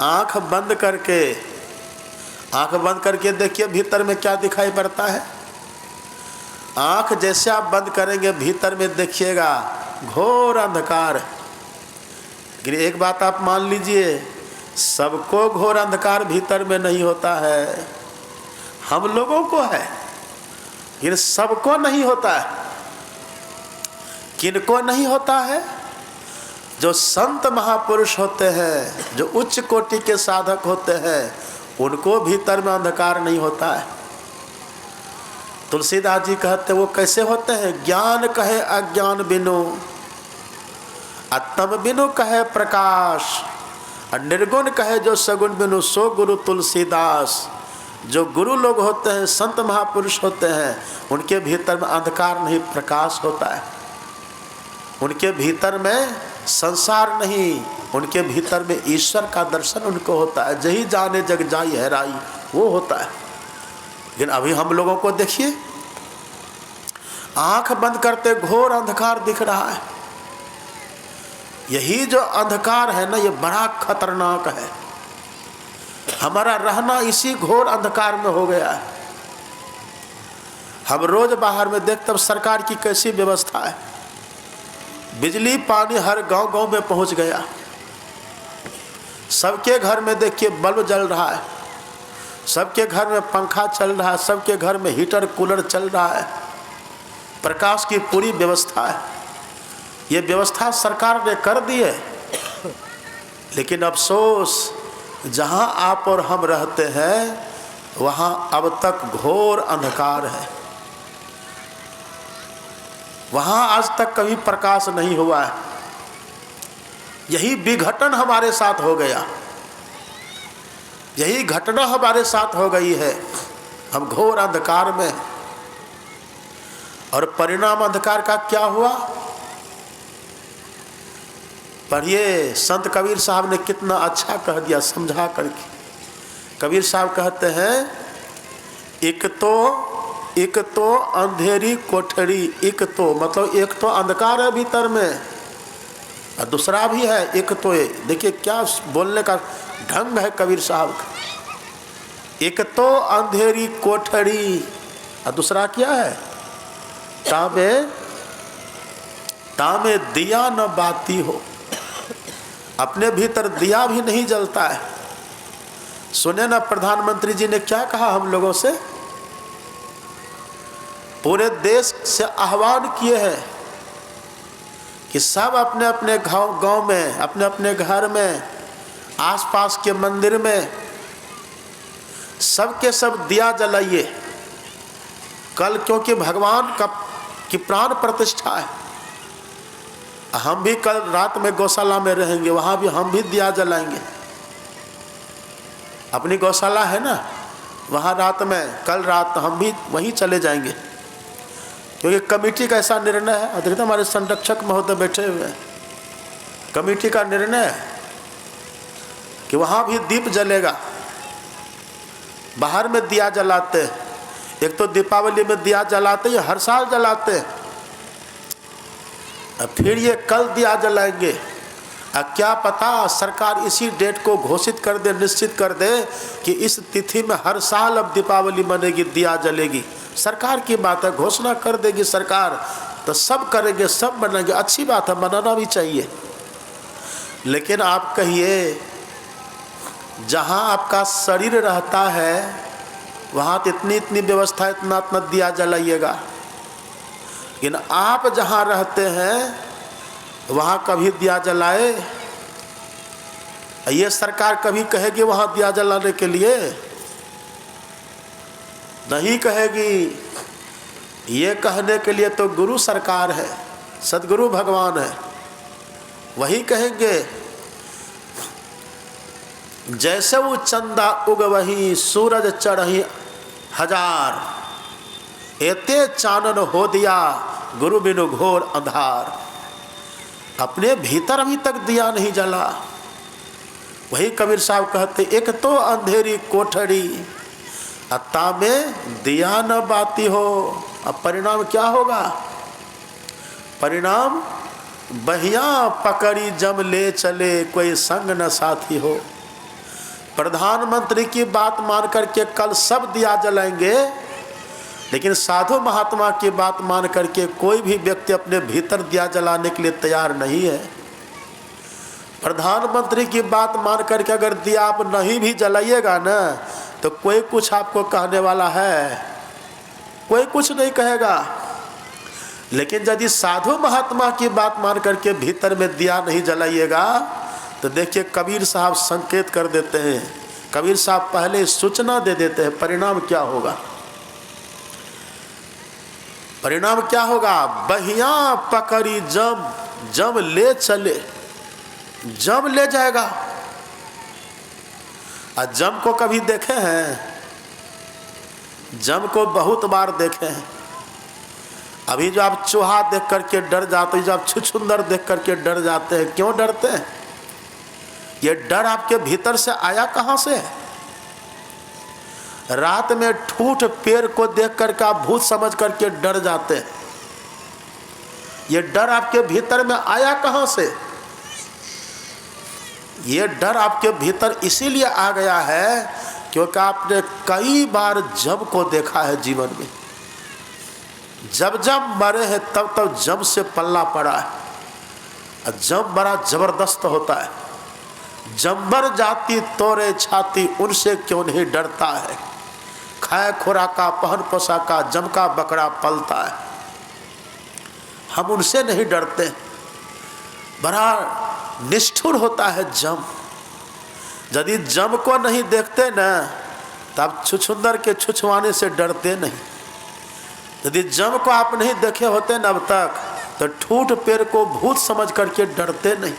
आँख बंद करके, आँख बंद करके देखिए भीतर में क्या दिखाई पड़ता है। आँख जैसे आप बंद करेंगे भीतर में देखिएगा घोर अंधकार। लेकिन एक बात आप मान लीजिए, सबको घोर अंधकार भीतर में नहीं होता है, हम लोगों को है, लेकिन सबको नहीं होता है। किनको नहीं होता है? जो संत महापुरुष होते हैं, जो उच्च कोटि के साधक होते हैं, उनको भीतर में अंधकार नहीं होता है। तुलसीदास जी कहते वो कैसे होते हैं? ज्ञान कहे अज्ञान बिनु, आत्म बिनु कहे प्रकाश, और निर्गुण कहे जो सगुण बिनु, सो गुरु तुलसीदास। जो गुरु लोग होते हैं, संत महापुरुष होते हैं, उनके भीतर में अंधकार नहीं, प्रकाश होता है। उनके भीतर में संसार नहीं, उनके भीतर में ईश्वर का दर्शन उनको होता है। जही जाने जग जाई हैराई, वो होता है। लेकिन अभी हम लोगों को देखिए, आंख बंद करते घोर अंधकार दिख रहा है। यही जो अंधकार है ना, ये बड़ा खतरनाक है। हमारा रहना इसी घोर अंधकार में हो गया है। हम रोज बाहर में देखते, अब सरकार की कैसी व्यवस्था है। बिजली पानी हर गांव गांव में पहुंच गया। सबके घर में देखिए बल्ब जल रहा है, सबके घर में पंखा चल रहा है, सबके घर में हीटर कूलर चल रहा है। प्रकाश की पूरी व्यवस्था है। ये व्यवस्था सरकार ने कर दी है। लेकिन अफसोस, जहां आप और हम रहते हैं वहां अब तक घोर अंधकार है। वहां आज तक कभी प्रकाश नहीं हुआ है। यही विघटन हमारे साथ हो गया, यही घटना हमारे साथ हो गई है। हम घोर अंधकार में, और परिणाम अंधकार का क्या हुआ? पढ़िए, संत कबीर साहब ने कितना अच्छा कह दिया समझा करके। कबीर साहब कहते हैं, एक तो अंधेरी कोठरी, एक तो मतलब एक तो अंधकार है भीतर में, और दूसरा भी है एक तो। देखिए क्या बोलने का ढंग है कबीर साहब का। एक तो अंधेरी कोठरी, और दूसरा क्या है? तामे दिया न बाती हो। अपने भीतर दिया भी नहीं जलता है। सुने ना प्रधानमंत्री जी ने क्या कहा हम लोगों से? पूरे देश से आह्वान किए हैं कि सब अपने अपने गांव में, अपने अपने घर में, आसपास के मंदिर में सबके सब दिया जलाइए कल, क्योंकि भगवान की प्राण प्रतिष्ठा है। हम भी कल रात में गौशाला में रहेंगे, वहाँ भी हम भी दिया जलाएंगे। अपनी गौशाला है ना, वहाँ रात में, कल रात हम भी वहीं चले जाएंगे, क्योंकि कमेटी का ऐसा निर्णय है। अधिकतर हमारे संरक्षक महोदय बैठे हुए हैं, कमेटी का निर्णय है कि वहाँ भी दीप जलेगा। बाहर में दिया जलाते, एक तो दीपावली में दिया जलाते हैं, हर साल जलाते हैं, फिर ये कल दिया जलाएंगे। क्या पता सरकार इसी डेट को घोषित कर दे, निश्चित कर दे कि इस तिथि में हर साल अब दीपावली मनेगी, दिया जलेगी। सरकार की बात है, घोषणा कर देगी सरकार तो सब करेंगे, सब मनाएंगे। अच्छी बात है, मनाना भी चाहिए। लेकिन आप कहिए जहाँ आपका शरीर रहता है वहाँ तो इतनी इतनी व्यवस्था, इतना इतना दिया जलाइएगा, लेकिन आप जहाँ रहते हैं वहाँ कभी दिया जलाए? ये सरकार कभी कहेगी वहाँ दिया जलाने के लिए? नहीं कहेगी। ये कहने के लिए तो गुरु सरकार है, सदगुरु भगवान है, वही कहेंगे। जैसे वो चंदा उगवही सूरज चढ़ही हजार, एते चानन हो दिया गुरु बिनु घोर अंधार। अपने भीतर अभी तक दिया नहीं जला। वही कबीर साहब कहते, एक तो अंधेरी कोठरी अत्ता में दिया न बाती हो। अब परिणाम क्या होगा? परिणाम बहिया पकड़ी जम ले चले, कोई संग न साथी हो। प्रधानमंत्री की बात मान करके कल सब दिया जलाएंगे, लेकिन साधु महात्मा की बात मान करके कोई भी व्यक्ति अपने भीतर दिया जलाने के लिए तैयार नहीं है। प्रधानमंत्री की बात मान करके अगर दिया आप नहीं भी जलाइएगा ना, तो कोई कुछ आपको कहने वाला है? कोई कुछ नहीं कहेगा। लेकिन यदि साधु महात्मा की बात मान करके भीतर में दिया नहीं जलाइएगा, तो देखिए कबीर साहब संकेत कर देते हैं। कबीर साहब पहले सूचना दे देते हैं, परिणाम क्या होगा। परिणाम क्या होगा? बहिया पकड़ी जम, जम ले चले, जम ले जाएगा। और जम को कभी देखे हैं? जम को बहुत बार देखे हैं। अभी जो आप चूहा देख करके डर जाते हैं, जो आप छुछुंदर देख करके डर जाते हैं, क्यों डरते हैं? ये डर आपके भीतर से आया कहाँ से है? रात में ठूठ पेड़ को देख करके आप भूत समझ करके डर जाते हैं। ये डर आपके भीतर में आया कहाँ से? ये डर आपके भीतर इसीलिए आ गया है क्योंकि आपने कई बार जम को देखा है जीवन में। जब जब मरे हैं तब तब जम से पल्ला पड़ा है। जम बड़ा जबरदस्त होता है। जम्बर जाति तोरे छाती, उनसे क्यों नहीं डरता है। खाए खुराका पहन पोशाका जम का बकरा पलता है, हम उनसे नहीं डरते। बड़ा निष्ठुर होता है जम। यदि जम को नहीं देखते न, तब छुछुंदर के छुछवाने से डरते नहीं। यदि जम को आप नहीं देखे होते न अब तक, तो ठूठ पेड़ को भूत समझ करके डरते नहीं।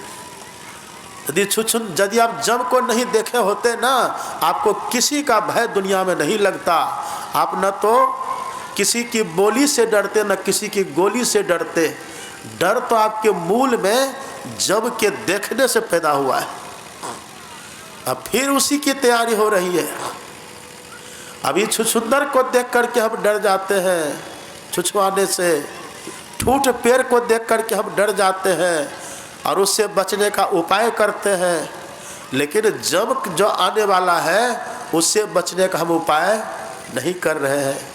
यदि आप जम को नहीं देखे होते ना, आपको किसी का भय दुनिया में नहीं लगता। आप न तो किसी की बोली से डरते, न किसी की गोली से डरते। डर तो आपके मूल में जम के देखने से पैदा हुआ है। अब फिर उसी की तैयारी हो रही है। अभी छुछुंदर को देख करके हम डर जाते हैं, छुछवाने से। ठूठ पेड़ को देख करके हम डर जाते हैं और उससे बचने का उपाय करते हैं। लेकिन जब जो आने वाला है उससे बचने का हम उपाय नहीं कर रहे हैं।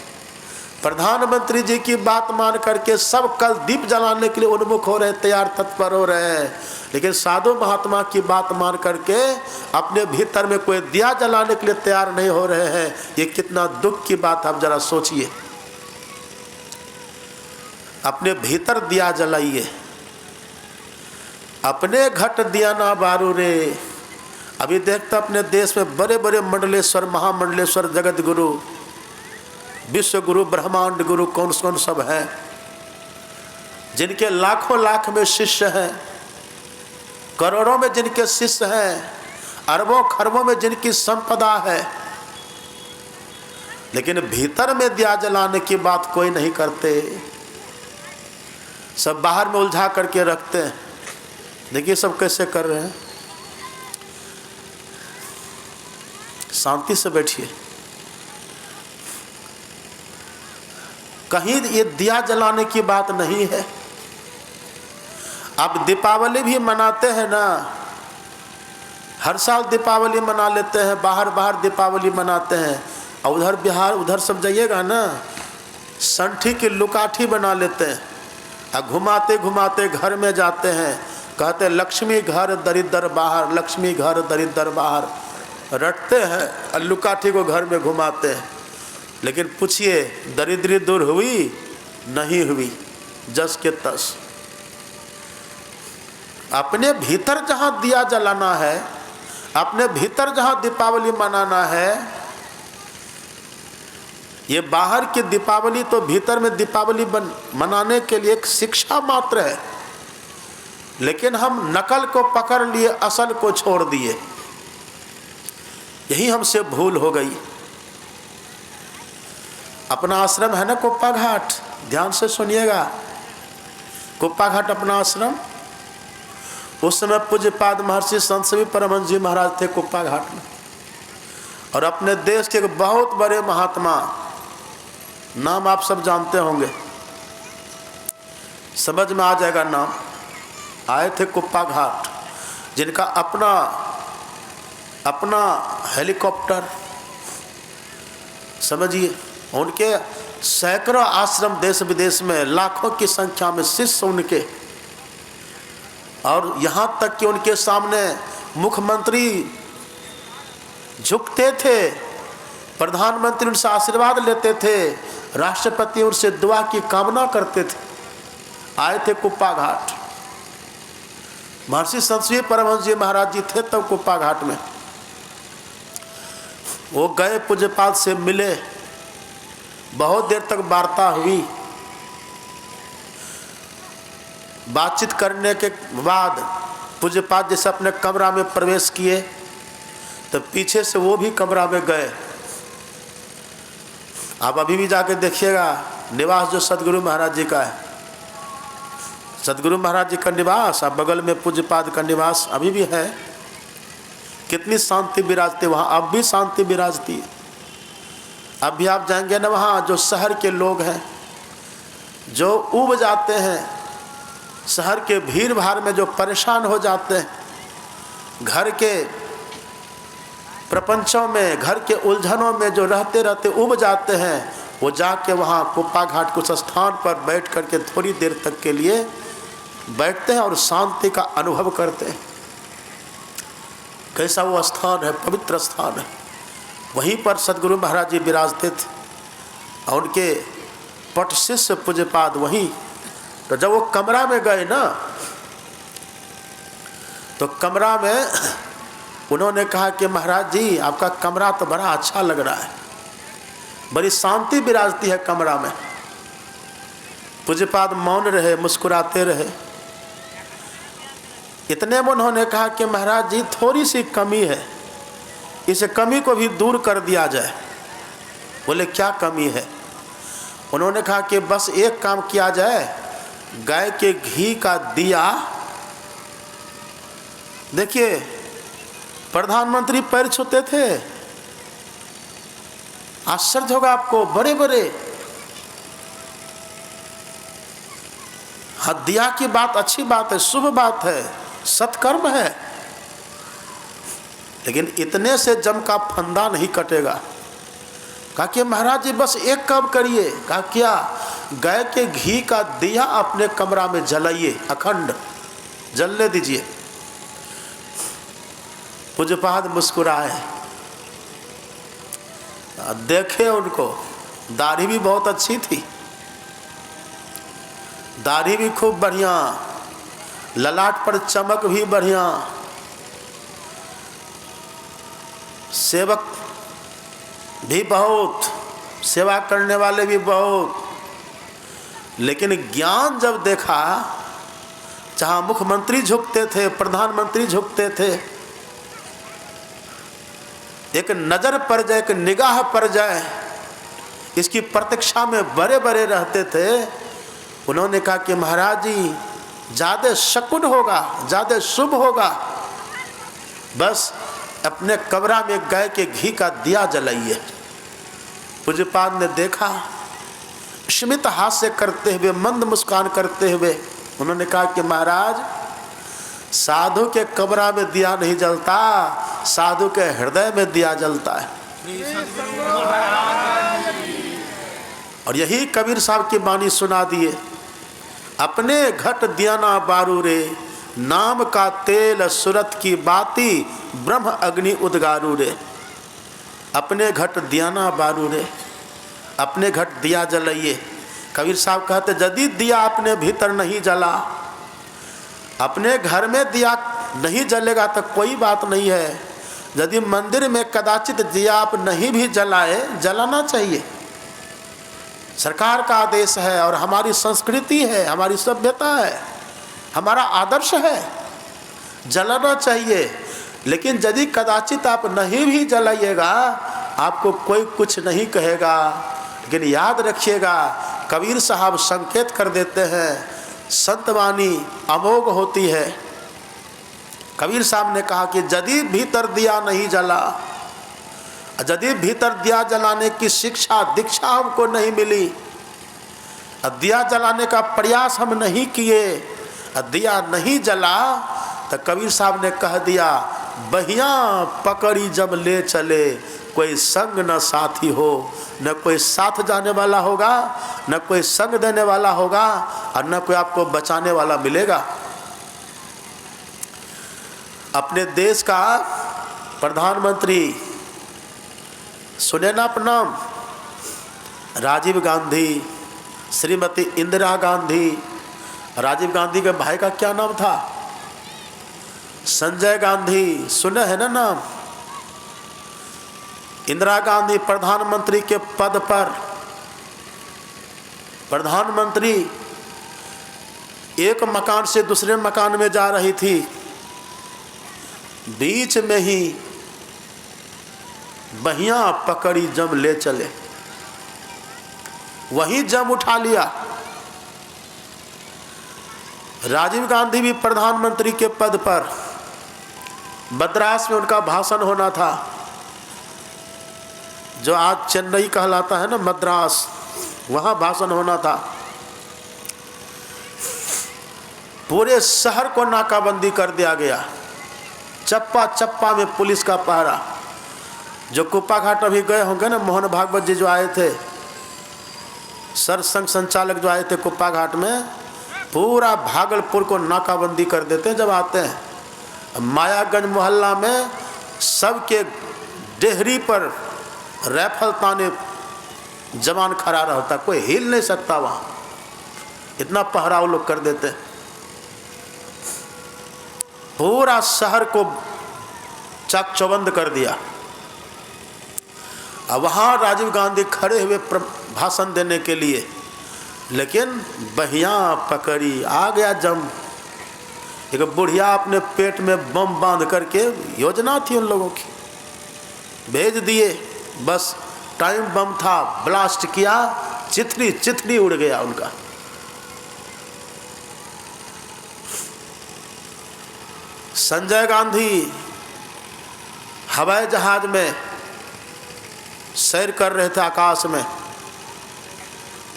प्रधानमंत्री जी की बात मान करके सब कल दीप जलाने के लिए उन्मुख हो रहे, तैयार तत्पर हो रहे हैं। लेकिन साधु महात्मा की बात मान करके अपने भीतर में कोई दिया जलाने के लिए तैयार नहीं हो रहे हैं। ये कितना दुख की बात, आप जरा सोचिए। अपने भीतर दिया जलाइए। अपने घट दिया ना बारू रे। अभी देखते अपने देश में बड़े बड़े मंडलेश्वर, महामंडलेश्वर, जगत गुरु, विश्व गुरु, ब्रह्मांड गुरु कौन कौन सब हैं, जिनके लाखों लाख में शिष्य हैं, करोड़ों में जिनके शिष्य हैं, अरबों खरबों में जिनकी संपदा है। लेकिन भीतर में दिया जलाने की बात कोई नहीं करते। सब बाहर में उलझा करके रखते हैं। देखिए सब कैसे कर रहे हैं। शांति से बैठिए। कहीं ये दिया जलाने की बात नहीं है। अब दीपावली भी मनाते हैं ना, हर साल दीपावली मना लेते हैं, बाहर बाहर दीपावली मनाते हैं। और उधर बिहार उधर सब जाइएगा ना, संठी की लुकाठी बना लेते हैं और घुमाते घुमाते घर में जाते हैं, कहते लक्ष्मी घर दरिद्र बाहर, लक्ष्मी घर दरिद्र बाहर, रटते हैं और लुकाठी को घर में घुमाते हैं। लेकिन पूछिए दरिद्री दूर हुई? नहीं हुई, जस के तस। अपने भीतर जहाँ दिया जलाना है, अपने भीतर जहाँ दीपावली मनाना है, ये बाहर की दीपावली तो भीतर में दीपावली मनाने के लिए एक शिक्षा मात्र है। लेकिन हम नकल को पकड़ लिए, असल को छोड़ दिए। यही हमसे भूल हो गई। अपना आश्रम है ना कुप्पा घाट, ध्यान से सुनिएगा। कुप्पा घाट अपना आश्रम, उस समय पूज्यपाद महर्षि संत श्री परमहंस जी महाराज थे कुप्पा घाट में। और अपने देश के एक बहुत बड़े महात्मा, नाम आप सब जानते होंगे, समझ में आ जाएगा नाम, आए थे कुप्पा घाट, जिनका अपना हेलीकॉप्टर, समझिए। उनके सैकड़ों आश्रम देश विदेश में, लाखों की संख्या में शिष्य उनके। और यहाँ तक कि उनके सामने मुख्यमंत्री झुकते थे, प्रधानमंत्री उनसे आशीर्वाद लेते थे, राष्ट्रपति उनसे दुआ की कामना करते थे। आए थे कुप्पा घाट, महर्षि संत श्री परमहंस जी महाराज जी थे तब कुप्पा घाट में। वो गए, पूज्यपाद से मिले, बहुत देर तक वार्ता हुई। बातचीत करने के बाद पूज्यपाद जैसे अपने कमरा में प्रवेश किए, तो पीछे से वो भी कमरा में गए। आप अभी भी जाके देखिएगा, निवास जो सदगुरु महाराज जी का है, सदगुरु महाराज जी का निवास, अब बगल में पूज्यपाद का निवास अभी भी है। कितनी शांति विराजती वहाँ, अब भी शांति विराजती है। अब भी आप जाएंगे ना वहाँ, जो शहर के लोग हैं जो ऊब जाते हैं, शहर के भीड़ भाड़ में जो परेशान हो जाते हैं, घर के प्रपंचों में, घर के उलझनों में जो रहते रहते ऊब जाते हैं, वो जाके वहाँ कुप्पा घाट कुछ स्थान पर बैठ करके थोड़ी देर तक के लिए बैठते हैं और शांति का अनुभव करते हैं। कैसा वो स्थान है, पवित्र स्थान है। वहीं पर सदगुरु महाराज जी विराजते थे और उनके पट शिष्य पूज्यपाद वहीं। तो जब वो कमरा में गए ना, तो कमरा में उन्होंने कहा कि महाराज जी आपका कमरा तो बड़ा अच्छा लग रहा है, बड़ी शांति विराजती है कमरा में। पूज्यपाद मौन रहे, मुस्कुराते रहे। इतने में उन्होंने कहा कि महाराज जी थोड़ी सी कमी है, इस कमी को भी दूर कर दिया जाए। बोले क्या कमी है? उन्होंने कहा कि बस एक काम किया जाए, गाय के घी का दिया, देखिए प्रधानमंत्री पैर छूते थे, आश्चर्य होगा आपको, बड़े बड़े। हाँ, दिया की बात अच्छी बात है, शुभ बात है, सत्कर्म है, लेकिन इतने से जम का फंदा नहीं कटेगा। कहा कि महाराज जी बस एक काम करिए। कहा क्या? गाय के घी का दिया अपने कमरा में जलाइए, अखंड जलने दीजिए। पूज्यपाद मुस्कुराए, देखे उनको, दाढ़ी भी बहुत अच्छी थी, दाढ़ी भी खूब बढ़िया, ललाट पर चमक भी बढ़िया, सेवक भी बहुत, सेवा करने वाले भी बहुत। लेकिन ज्ञान जब देखा, जहाँ मुख्यमंत्री झुकते थे, प्रधानमंत्री झुकते थे, एक नज़र पड़ जाए, एक निगाह पड़ जाए, इसकी प्रतीक्षा में बड़े बड़े रहते थे। उन्होंने कहा कि महाराज जी ज़्यादा शकुन होगा, ज़्यादा शुभ होगा, बस अपने कमरा में गाय के घी का दिया जलाइए। पूज्यपाद ने देखा, स्मित हास्य करते हुए, मंद मुस्कान करते हुए उन्होंने कहा कि महाराज, साधु के कमरा में दिया नहीं जलता, साधु के हृदय में दिया जलता है। और यही कबीर साहब की वाणी सुना दिए, अपने घट दिया ना बारू रे, नाम का तेल सुरत की बाती, ब्रह्म अग्नि उद्गारू रे। अपने घट दिया ना बारू रे, अपने घट दिया जलाइए। कबीर साहब कहते यदि दिया अपने भीतर नहीं जला, अपने घर में दिया नहीं जलेगा तो कोई बात नहीं है, यदि मंदिर में कदाचित दिया आप नहीं भी जलाए, जलाना चाहिए। सरकार का आदेश है और हमारी संस्कृति है, हमारी सभ्यता है, हमारा आदर्श है, जलाना चाहिए। लेकिन यदि कदाचित आप नहीं भी जलाइएगा, आपको कोई कुछ नहीं कहेगा। लेकिन याद रखिएगा, कबीर साहब संकेत कर देते हैं, संतवाणी अमोघ होती है। कबीर साहब ने कहा कि यदि भीतर दिया नहीं जला, यदि भीतर दिया जलाने की शिक्षा दीक्षा हमको नहीं मिली, दिया जलाने का प्रयास हम नहीं किए, दिया नहीं जला, तो कबीर साहब ने कह दिया, बहिया पकड़ी जब ले चले, कोई संग न साथी हो, न कोई साथ जाने वाला होगा, न कोई संग देने वाला होगा, और न कोई आपको बचाने वाला मिलेगा। अपने देश का प्रधानमंत्री सुने ना अपना नाम, राजीव गांधी, श्रीमती इंदिरा गांधी। राजीव गांधी के भाई का क्या नाम था? संजय गांधी, सुने है ना नाम? इंदिरा गांधी प्रधानमंत्री के पद पर, प्रधानमंत्री एक मकान से दूसरे मकान में जा रही थी, बीच में ही बहिया पकड़ी जम ले चले, वही जम उठा लिया। राजीव गांधी भी प्रधानमंत्री के पद पर, मद्रास में उनका भाषण होना था, जो आज चेन्नई कहलाता है ना, मद्रास, वहां भाषण होना था। पूरे शहर को नाकाबंदी कर दिया गया, चप्पा चप्पा में पुलिस का पहरा। जो कुप्पा घाट अभी गए होंगे ना, मोहन भागवत जी जो आए थे, सरसंघ संचालक जो आए थे कुप्पा घाट में, पूरा भागलपुर को नाकाबंदी कर देते हैं जब आते हैं। मायागंज मोहल्ला में सबके डेहरी पर राइफल ताने जवान खड़ा रहता, कोई हिल नहीं सकता वहाँ, इतना पहरा वो लोग कर देते। पूरा शहर को चाक चौबंद कर दिया। अब वहाँ राजीव गांधी खड़े हुए भाषण देने के लिए, लेकिन बहिया पकड़ी, आ गया जम। एक बुढ़िया अपने पेट में बम बांध करके, योजना थी उन लोगों की, भेज दिए। बस टाइम बम था, ब्लास्ट किया, चिथड़ी चिथड़ी उड़ गया उनका। संजय गांधी हवाई जहाज में सैर कर रहे थे आकाश में,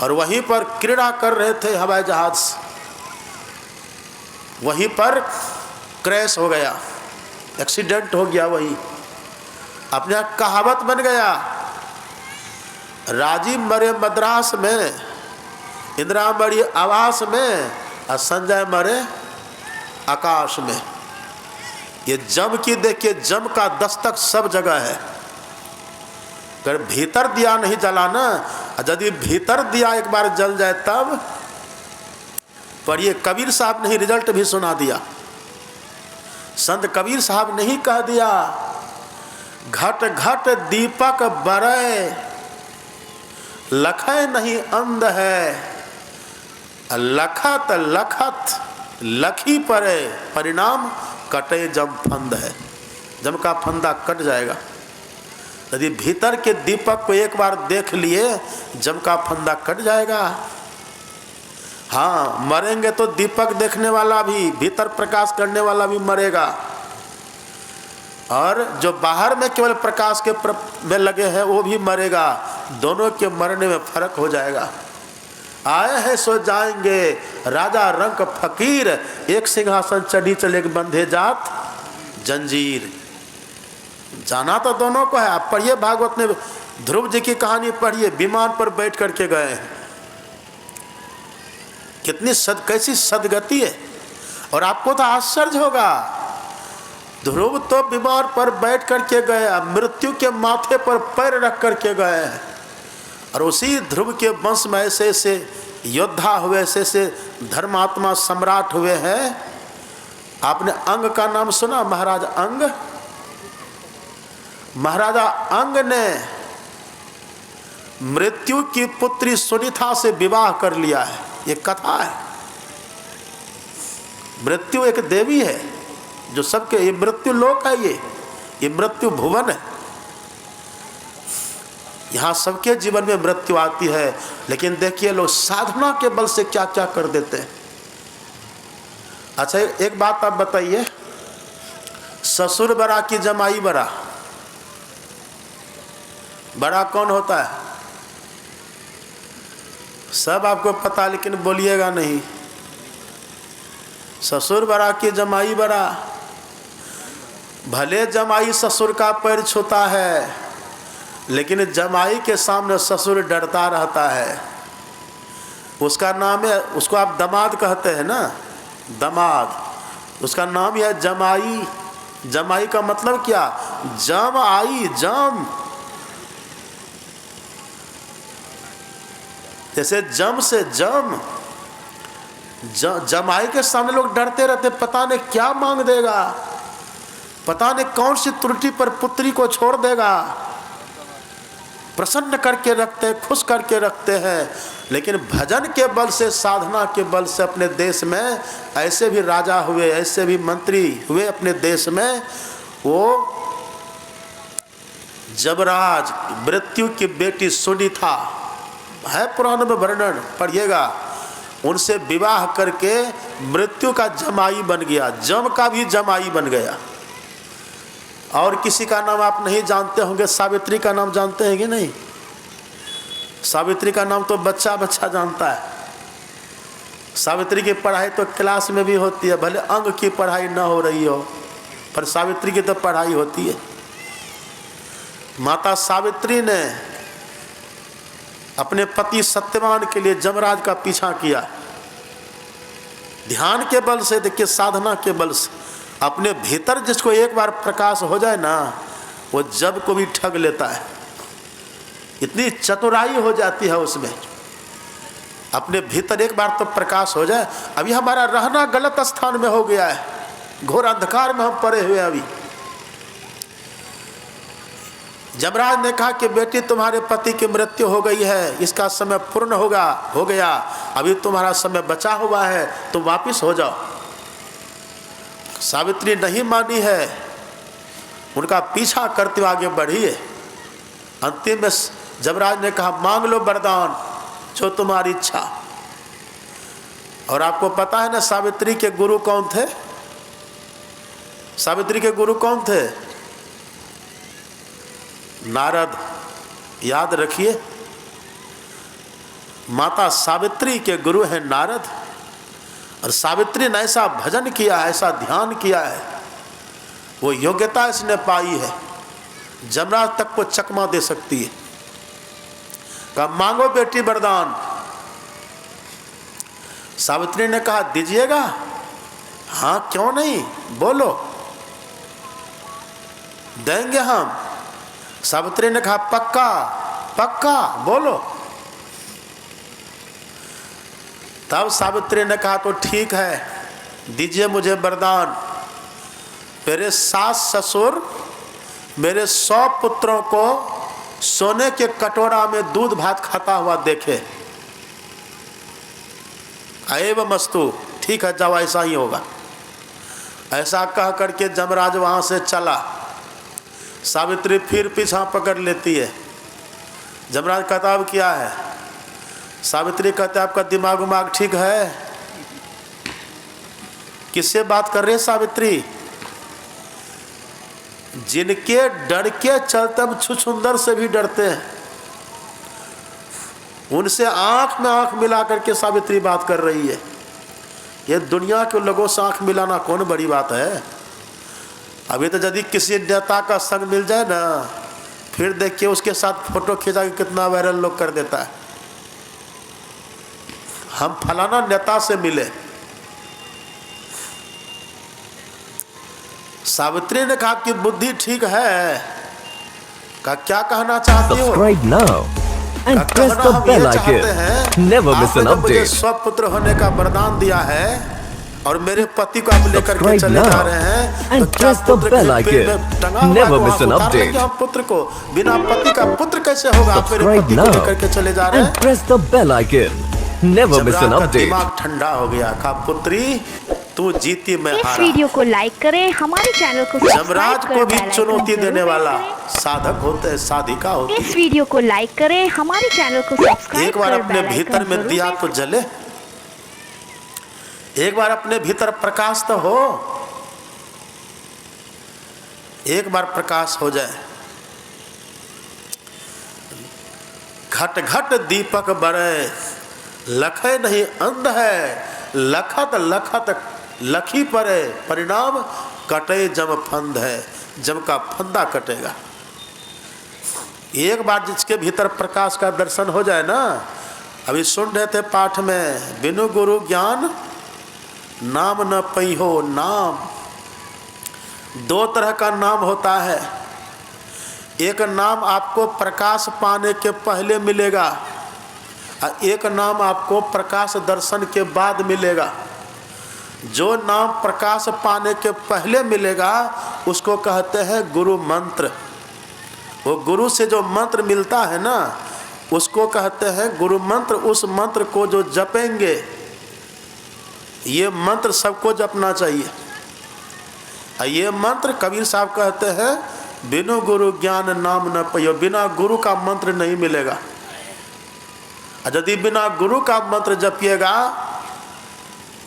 और वहीं पर क्रीड़ा कर रहे थे हवाई जहाज, वहीं पर क्रैश हो गया, एक्सीडेंट हो गया। वही अपने कहावत बन गया, राजीव मरे मद्रास में, इंदिरा मरी आवास में, और संजय मरे आकाश में। ये जम की देखिए, जम का दस्तक सब जगह है। अगर भीतर दिया नहीं जलाना, यदि भीतर दिया एक बार जल जाए तब। पर ये कबीर साहब ने ही रिजल्ट भी सुना दिया। संत कबीर साहब ने ही कह दिया, घट घट दीपक बरय, लखय नहीं अंध है, लखत लखत लखी परे, परिणाम कटे जम फंद है। जम का फंदा कट जाएगा। यदि भीतर के दीपक को एक बार देख लिए, जम का फंदा कट जाएगा। हाँ, मरेंगे तो दीपक देखने वाला भी, भीतर प्रकाश करने वाला भी मरेगा, और जो बाहर में केवल प्रकाश के में लगे हैं वो भी मरेगा। दोनों के मरने में फर्क हो जाएगा। आए हैं सो जाएंगे, राजा रंक फकीर, एक सिंहासन चढ़ी चले बंधे जात जंजीर। जाना तो दोनों को है। आप पढ़िए भागवत में, ध्रुव जी की कहानी पढ़िए, विमान पर बैठ करके गए हैं, कितनी कैसी सदगति है। और आपको तो आश्चर्य होगा, ध्रुव तो विमान पर बैठ करके गए, मृत्यु के माथे पर पैर रख करके गए हैं। और उसी ध्रुव के वंश में ऐसे ऐसे योद्धा हुए, ऐसे ऐसे धर्मात्मा सम्राट हुए हैं। आपने अंग का नाम सुना? महाराज अंग, महाराजा अंग ने मृत्यु की पुत्री सुनीता से विवाह कर लिया है। ये कथा है। मृत्यु एक देवी है जो सबके, ये मृत्यु लोक है, ये मृत्यु भुवन है। यहाँ सबके जीवन में मृत्यु आती है, लेकिन देखिए लोग साधना के बल से क्या क्या कर देते हैं। अच्छा एक बात आप बताइए, ससुर बड़ा कि जमाई बड़ा? बड़ा कौन होता है? सब आपको पता, लेकिन बोलिएगा नहीं। ससुर बड़ा कि जमाई बड़ा? भले जमाई ससुर का पैर छूता है, लेकिन जमाई के सामने ससुर डरता रहता है। उसका नाम है, उसको आप दामाद कहते हैं ना, दामाद, उसका नाम है जमाई। जमाई का मतलब क्या? जम आई, जम। जैसे जम से जम, जमाई के सामने लोग डरते रहते, पता नहीं क्या मांग देगा, पता नहीं कौन सी त्रुटि पर पुत्री को छोड़ देगा। प्रसन्न करके रखते हैं, खुश करके रखते हैं। लेकिन भजन के बल से, साधना के बल से अपने देश में ऐसे भी राजा हुए, ऐसे भी मंत्री हुए अपने देश में। वो जबराज, मृत्यु की बेटी सुनीता है, पुराण में वर्णन पढ़िएगा, उनसे विवाह करके मृत्यु का जमाई बन गया, जम का भी जमाई बन गया। और किसी का नाम आप नहीं जानते होंगे, सावित्री का नाम जानते हैं कि नहीं? सावित्री का नाम तो बच्चा बच्चा जानता है। सावित्री की पढ़ाई तो क्लास में भी होती है, भले अंग की पढ़ाई ना हो रही हो, पर सावित्री की तो पढ़ाई होती है। माता सावित्री ने अपने पति सत्यवान के लिए जमराज का पीछा किया, ध्यान के बल से, देखिए साधना के बल से। अपने भीतर जिसको एक बार प्रकाश हो जाए ना, वो जब को भी ठग लेता है। इतनी चतुराई हो जाती है उसमें, अपने भीतर एक बार तो प्रकाश हो जाए। अभी हमारा रहना गलत स्थान में हो गया है, घोर अंधकार में हम पड़े हुए। अभी जमराज ने कहा कि बेटी तुम्हारे पति की मृत्यु हो गई है, इसका समय पूर्ण हो गया, अभी तुम्हारा समय बचा हुआ है, तुम वापिस हो जाओ। सावित्री नहीं मानी है, उनका पीछा करते हुए आगे बढ़ी है। अंतिम में जमराज ने कहा मांग लो वरदान, जो तुम्हारी इच्छा। और आपको पता है ना सावित्री के गुरु कौन थे? सावित्री के गुरु कौन थे? नारद। याद रखिए, माता सावित्री के गुरु हैं नारद। और सावित्री ने ऐसा भजन किया है, ऐसा ध्यान किया है, वो योग्यता इसने पाई है, जमराज तक को चकमा दे सकती है। कहा मांगो बेटी वरदान। सावित्री ने कहा दीजिएगा? हाँ क्यों नहीं, बोलो, देंगे हम। सावित्री ने कहा पक्का पक्का, बोलो। तब सावित्री ने कहा तो ठीक है, दीजिए मुझे वरदान। मेरे सास ससुर मेरे 100 पुत्रों को सोने के कटोरा में दूध भात खाता हुआ देखे। एव मस्तु, ठीक है जाओ, ऐसा ही होगा। ऐसा कह करके जमराज वहाँ से चला। सावित्री फिर पीछा पकड़ लेती है। जमराज कहता अब क्या है? सावित्री कहते आपका दिमाग उमाग ठीक है? किससे बात कर रहे हैं सावित्री? जिनके डर के चलते हम छुछुंदर से भी डरते हैं। उनसे आंख में आंख मिला करके सावित्री बात कर रही है। ये दुनिया के लोगों से आंख मिलाना कौन बड़ी बात है। अभी तो यदि किसी नेता का संग मिल जाए ना, फिर देखिए उसके साथ फोटो खींचा के कितना वायरल लोग कर देता है। हम फलाना नेता से मिले। सावित्री ने कहा कि बुद्धि ठीक है, का क्या कहना चाहती हो? Subscribe now and press the bell icon. Never miss an आपने मुझे update. स्वपुत्र होने का वरदान दिया है और मेरे पति को आप लेकर के Subscribe चले जा now रहे हैं, and तो क्या press the पुत्र bell के पेट icon. में टंगा हुआ Never है, तो miss an आप उतार update. लेंगे हम पुत्र को? बिना पति का पुत्र कैसे होगा? आप मेरे Subscribe पति को now लेकर के चले जा रहे and हैं। press the bell icon. Never miss an जबरा का update. दिमाग ठंडा हो गया। कहा पुत्री तू जीती मैं इस हारा। वीडियो को लाइक करें, हमारे चैनल को सब्सक्राइब जमराज कर को भी बेल आइकन चुनौती जरूर देने वाला प्रेस साधक होते हैं, साधिका करें। होती इस है। वीडियो को लाइक करें, हमारे चैनल को सब्सक्राइब एक बार कर अपने बेल भीतर आइकन में जरूर दिया प्रेस तो जले, एक बार अपने भीतर प्रकाश तो हो, एक बार प्रकाश हो जाए। घट घट दीपक बरे, लखे नहीं अंध है, लखत लखत लखी परे, परिणाम कटे जम फंद है, जम का फंदा कटेगा। एक बार जिसके भीतर प्रकाश का दर्शन हो जाए ना, अभी सुन रहे थे पाठ में, बिनु गुरु ज्ञान नाम न पई हो नाम। दो तरह का नाम होता है। एक नाम आपको प्रकाश पाने के पहले मिलेगा और एक नाम आपको प्रकाश दर्शन के बाद मिलेगा। जो नाम प्रकाश पाने के पहले मिलेगा उसको कहते हैं गुरु मंत्र। वो गुरु से जो मंत्र मिलता है ना उसको कहते हैं गुरु मंत्र। उस मंत्र को जो जपेंगे, ये मंत्र सबको जपना चाहिए। ये मंत्र कबीर साहब कहते हैं बिनु गुरु ज्ञान नाम न पयो। बिना गुरु का मंत्र नहीं मिलेगा। यदि बिना गुरु का मंत्र जपिएगा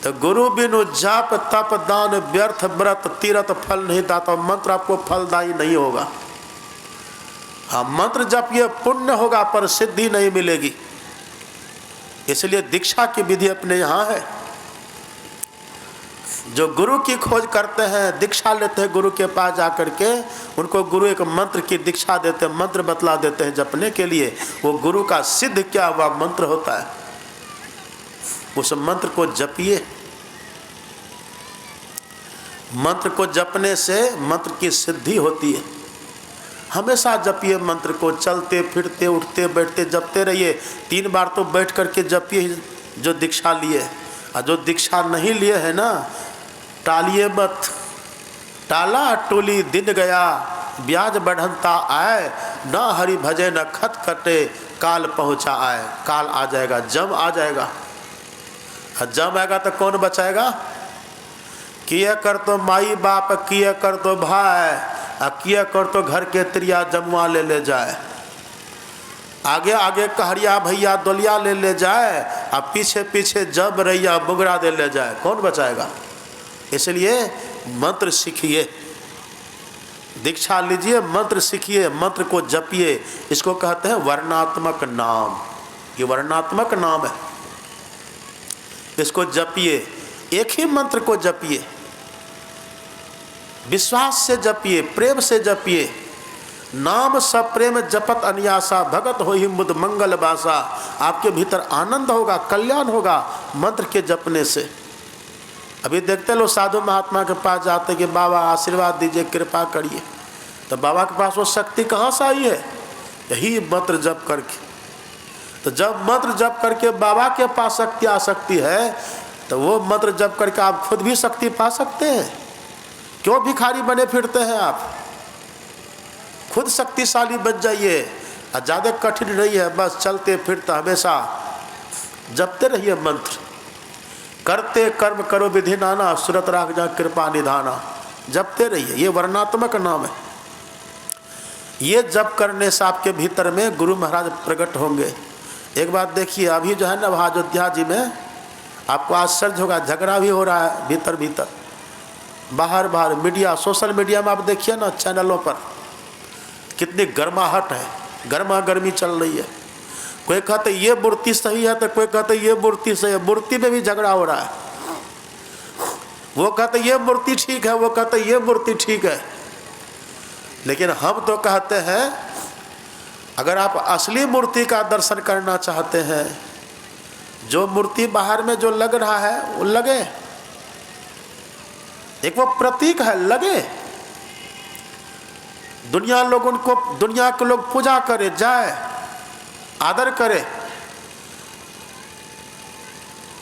तो गुरु बिनु जाप तप दान व्यर्थ व्रत तीरथ फल नहीं दाता। मंत्र आपको फलदायी नहीं होगा। हाँ, मंत्र जपिए पुण्य होगा पर सिद्धि नहीं मिलेगी। इसलिए दीक्षा की विधि अपने यहाँ है। जो गुरु की खोज करते हैं, दीक्षा लेते हैं गुरु के पास जाकर के, उनको गुरु एक मंत्र की दीक्षा देते हैं, मंत्र बतला देते हैं जपने के लिए। वो गुरु का सिद्ध क्या हुआ मंत्र होता है। उस मंत्र को जपिए। मंत्र को जपने से मंत्र की सिद्धि होती है। हमेशा जपिए मंत्र को। चलते फिरते उठते बैठते जपते रहिए। 3 बार तो बैठ करके जपिए जो दीक्षा लिए। और जो दीक्षा नहीं लिए है ना, टालिए मत। टाला टोली दिन गया, ब्याज बढ़नता आए, न हरि भजे न खत कटे, काल पहुँचा आए। काल आ जाएगा, जम आ जाएगा। जम आएगा तो कौन बचाएगा? किया कर तो माई बाप, किया कर तो भाई, किया कर तो घर के त्रिया जमुआ ले जाए। आगे आगे कहरिया भैया दोलिया ले जाए, अब पीछे पीछे जब रैया बुगड़ा ले जाए। कौन बचाएगा? इसलिए मंत्र सीखिए, दीक्षा लीजिए, मंत्र सीखिए, मंत्र को जपिए। इसको कहते हैं वर्णात्मक नाम। ये वर्णात्मक नाम है। इसको जपिए। एक ही मंत्र को जपिए, विश्वास से जपिए, प्रेम से जपिए। नाम सब प्रेम जपत अन्यासा, भगत हो ही मुद मंगल बासा। आपके भीतर आनंद होगा, कल्याण होगा मंत्र के जपने से। अभी देखते लोग साधु महात्मा के पास जाते कि बाबा आशीर्वाद दीजिए, कृपा करिए, तो बाबा के पास वो शक्ति कहाँ से आई है? यही मंत्र जप करके। तो जब मंत्र जप करके बाबा के पास शक्ति आ सकती है, तो वो मंत्र जप करके आप खुद भी शक्ति पा सकते हैं। क्यों भिखारी बने फिरते हैं आप? खुद शक्तिशाली बन जाइए। और ज़्यादा कठिन नहीं है, बस चलते फिरते हमेशा जपते रहिए मंत्र। करते कर्म करो विधि नाना, सुरत राख जा कृपा निधाना। जपते रहिए। ये वर्णात्मक नाम है। ये जप करने से आपके भीतर में गुरु महाराज प्रकट होंगे। एक बात देखिए, अभी जो है ना वहाँ अयोध्या जी में, आपको आश्चर्य होगा, झगड़ा भी हो रहा है भीतर भीतर, बाहर बाहर मीडिया, सोशल मीडिया में आप देखिए ना, चैनलों पर कितनी गर्माहट है, गर्मा गर्मी चल रही है। कोई कहते ये मूर्ति सही है तो कोई कहते ये मूर्ति सही है। मूर्ति में भी झगड़ा हो रहा है। वो कहते ये मूर्ति ठीक है, वो कहते ये मूर्ति ठीक है। लेकिन हम तो कहते हैं अगर आप असली मूर्ति का दर्शन करना चाहते हैं, जो मूर्ति बाहर में जो लग रहा है वो लगे, एक वो प्रतीक है, लगे। दुनिया के लोग पूजा करे, जाए, आदर करे।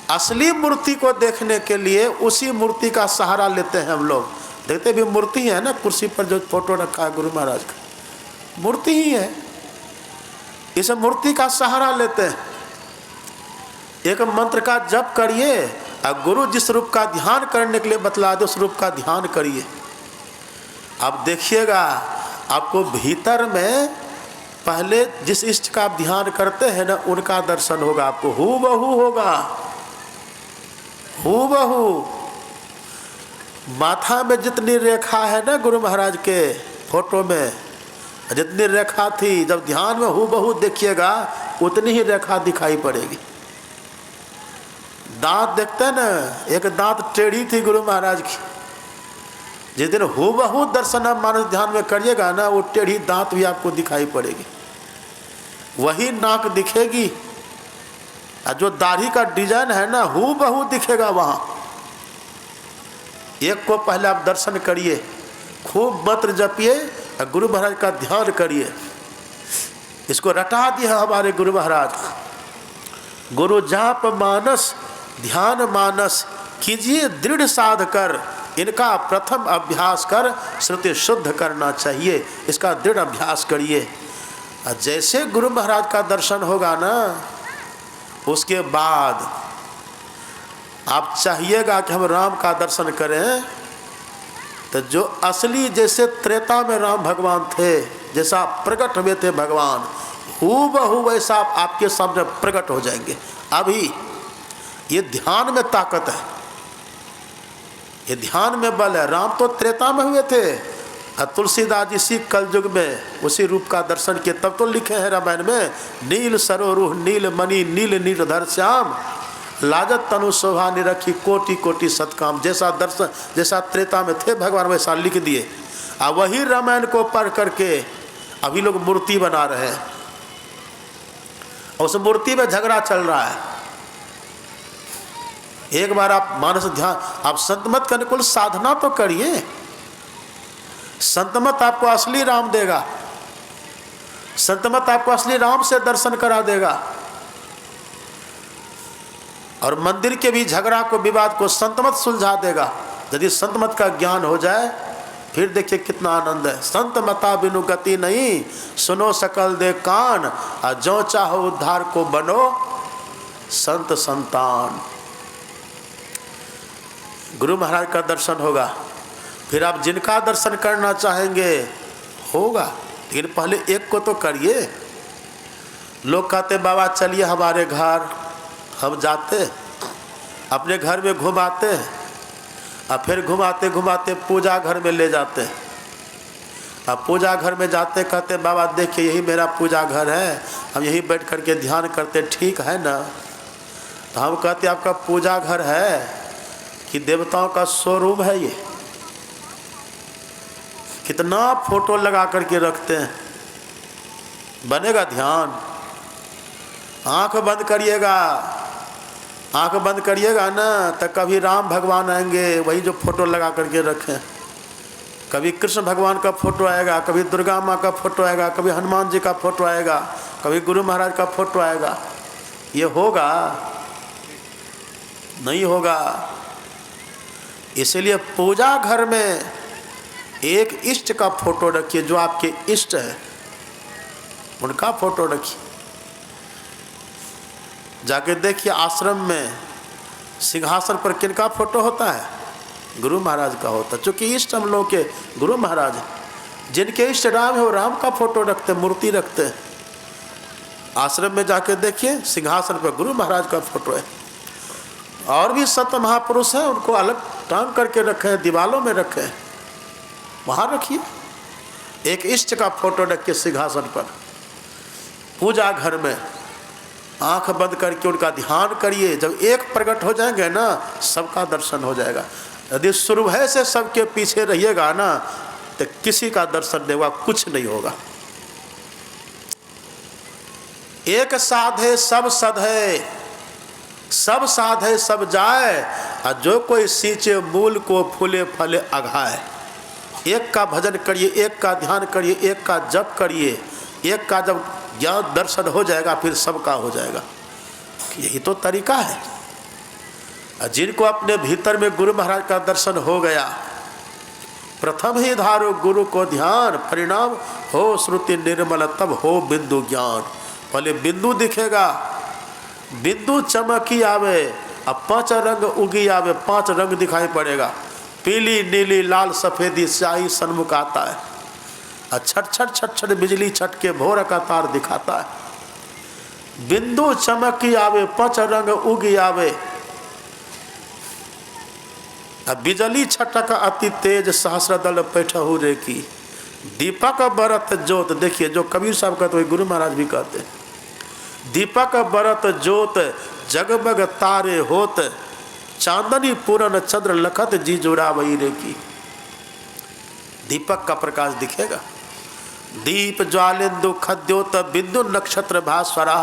असली मूर्ति को देखने के लिए उसी मूर्ति का सहारा लेते हैं हम लोग। देखते भी मूर्ति है ना, कुर्सी पर जो फोटो रखा है गुरु महाराज का, मूर्ति ही है। इस मूर्ति का सहारा लेते हैं। एक मंत्र का जप करिए और गुरु जिस रूप का ध्यान करने के लिए बतला दो उस रूप का ध्यान करिए। आप देखिएगा आपको भीतर में पहले जिस इष्ट का आप ध्यान करते हैं ना उनका दर्शन होगा, आपको हूबहू होगा, हूबहू। माथा में जितनी रेखा है ना गुरु महाराज के फोटो में, जितनी रेखा थी, जब ध्यान में हूबहू देखिएगा उतनी ही रेखा दिखाई पड़ेगी। दांत देखते हैं ना, एक दांत टेढ़ी थी गुरु महाराज की। जिस दिन हूबहू दर्शन आप मानस ध्यान में करिएगा ना, वो टेढ़ी दांत भी आपको दिखाई पड़ेगी, वही नाक दिखेगी, और जो दाढ़ी का डिजाइन है ना हूबहू दिखेगा वहाँ। एक को पहले आप दर्शन करिए, खूब मंत्र जपिए और गुरु महाराज का ध्यान करिए। इसको रटा दिया हमारे गुरु महाराज। गुरु जाप मानस ध्यान मानस कीजिए दृढ़ साध कर, इनका प्रथम अभ्यास कर श्रुति शुद्ध करना चाहिए। इसका दृढ़ अभ्यास करिए। जैसे गुरु महाराज का दर्शन होगा ना, उसके बाद आप चाहिएगा कि हम राम का दर्शन करें, तो जो असली जैसे त्रेता में राम भगवान थे, जैसा प्रकट हुए थे भगवान, हूबहू वैसा आपके सामने प्रकट हो जाएंगे। अभी ये ध्यान में ताकत है, ये ध्यान में बल है। राम तो त्रेता में हुए थे और तुलसीदास इसी कलयुग में उसी रूप का दर्शन किए। तब तो लिखे हैं रामायण में, नील सरोरुह नील मणि नील नीलधर श्याम, लाजत तनु शोभा निरखी कोटि कोटि सतकाम। जैसा दर्शन जैसा त्रेता में थे भगवान वैसा लिख दिए। और वही रामायण को पढ़ करके अभी लोग मूर्ति बना रहे हैं, उस मूर्ति में झगड़ा चल रहा है। एक बार आप मानस ध्यान, आप संतमत के अनुकूल साधना तो करिए। संतमत आपको असली राम देगा, संतमत आपको असली राम से दर्शन करा देगा। और मंदिर के भी झगड़ा को विवाद को संतमत सुलझा देगा। यदि संतमत का ज्ञान हो जाए फिर देखिए कितना आनंद है। संत मता बिनु गति नहीं, सुनो सकल दे कान, और जो चाहो उद्धार को बनो संत संतान। गुरु महाराज का दर्शन होगा, फिर आप जिनका दर्शन करना चाहेंगे होगा। लेकिन पहले एक को तो करिए। लोग कहते बाबा चलिए हमारे घर, हम जाते अपने घर में घुमाते और फिर घुमाते घुमाते पूजा घर में ले जाते। अब पूजा घर में जाते कहते बाबा देखिए यही मेरा पूजा घर है, हम यहीं बैठ करके ध्यान करते, ठीक है ना? तो हम कहते आपका पूजा घर है कि देवताओं का शोरूम है? ये कितना फोटो लगा करके रखते हैं। बनेगा ध्यान? आंख बंद करिएगा, आंख बंद करिएगा ना तो कभी राम भगवान आएंगे वही जो फोटो लगा करके रखें, कभी कृष्ण भगवान का फोटो आएगा, कभी दुर्गा माँ का फोटो आएगा, कभी हनुमान जी का फोटो आएगा, कभी गुरु महाराज का फोटो आएगा। ये होगा? नहीं होगा। इसलिए पूजा घर में एक इष्ट का फोटो रखिए, जो आपके इष्ट है उनका फोटो रखिए। जाके देखिए आश्रम में सिंहासन पर किनका फोटो होता है? गुरु महाराज का होता है। चूँकि इष्ट हम लोग के गुरु महाराज हैं। जिनके इष्ट राम है वो राम का फोटो रखते, मूर्ति रखते हैं। आश्रम में जाके देखिए सिंहासन पर गुरु महाराज का फोटो है। और भी संत महापुरुष हैं, उनको अलग टांग करके रखे हैं, दीवालों में रखे हैं, वहाँ रखिए। एक इष्ट का फोटो रखिए सिंहासन पर पूजा घर में। आंख बंद करके उनका ध्यान करिए। जब एक प्रकट हो जाएंगे ना, सबका दर्शन हो जाएगा। यदि सुबह से सबके पीछे रहिएगा ना, तो किसी का दर्शन नहीं होगा, कुछ नहीं होगा। एक साधे सब सधे, सब साधे सब जाए, और जो कोई सींचे मूल को फूले फले अघाए। एक का भजन करिए, एक का ध्यान करिए, एक का जप करिए। एक का जब ज्ञान दर्शन हो जाएगा, फिर सबका हो जाएगा। यही तो तरीका है। जिनको अपने भीतर में गुरु महाराज का दर्शन हो गया, प्रथम ही धारो गुरु को ध्यान, परिणाम हो श्रुति निर्मल, तब हो बिंदु ज्ञान। पहले बिंदु दिखेगा, बिंदु चमकी आवे, अब 5 रंग उगी आवे, 5 रंग दिखाई पड़ेगा। पीली नीली लाल सफेदी स्याही सन्मुख आता है, और छट छट छट छट बिजली छटके भोर का तार दिखाता है। बिंदु चमकी आवे, 5 रंग उगी आवे, बिजली छटक अति तेज, सहस्र दल पैठहु रे की। दीपक बरत जोत, देखिए जो कबीर साहब कहते वही गुरु महाराज भी कहते। दीपक बरत जोत, जगमग तारे होत, चांदनी पूरन चंद्र लखत जी जुड़ा वही रे की। दीपक का प्रकाश दिखेगा। दीप ज्वालेन्दु खद्योत, बिंदु नक्षत्र भास्वरा,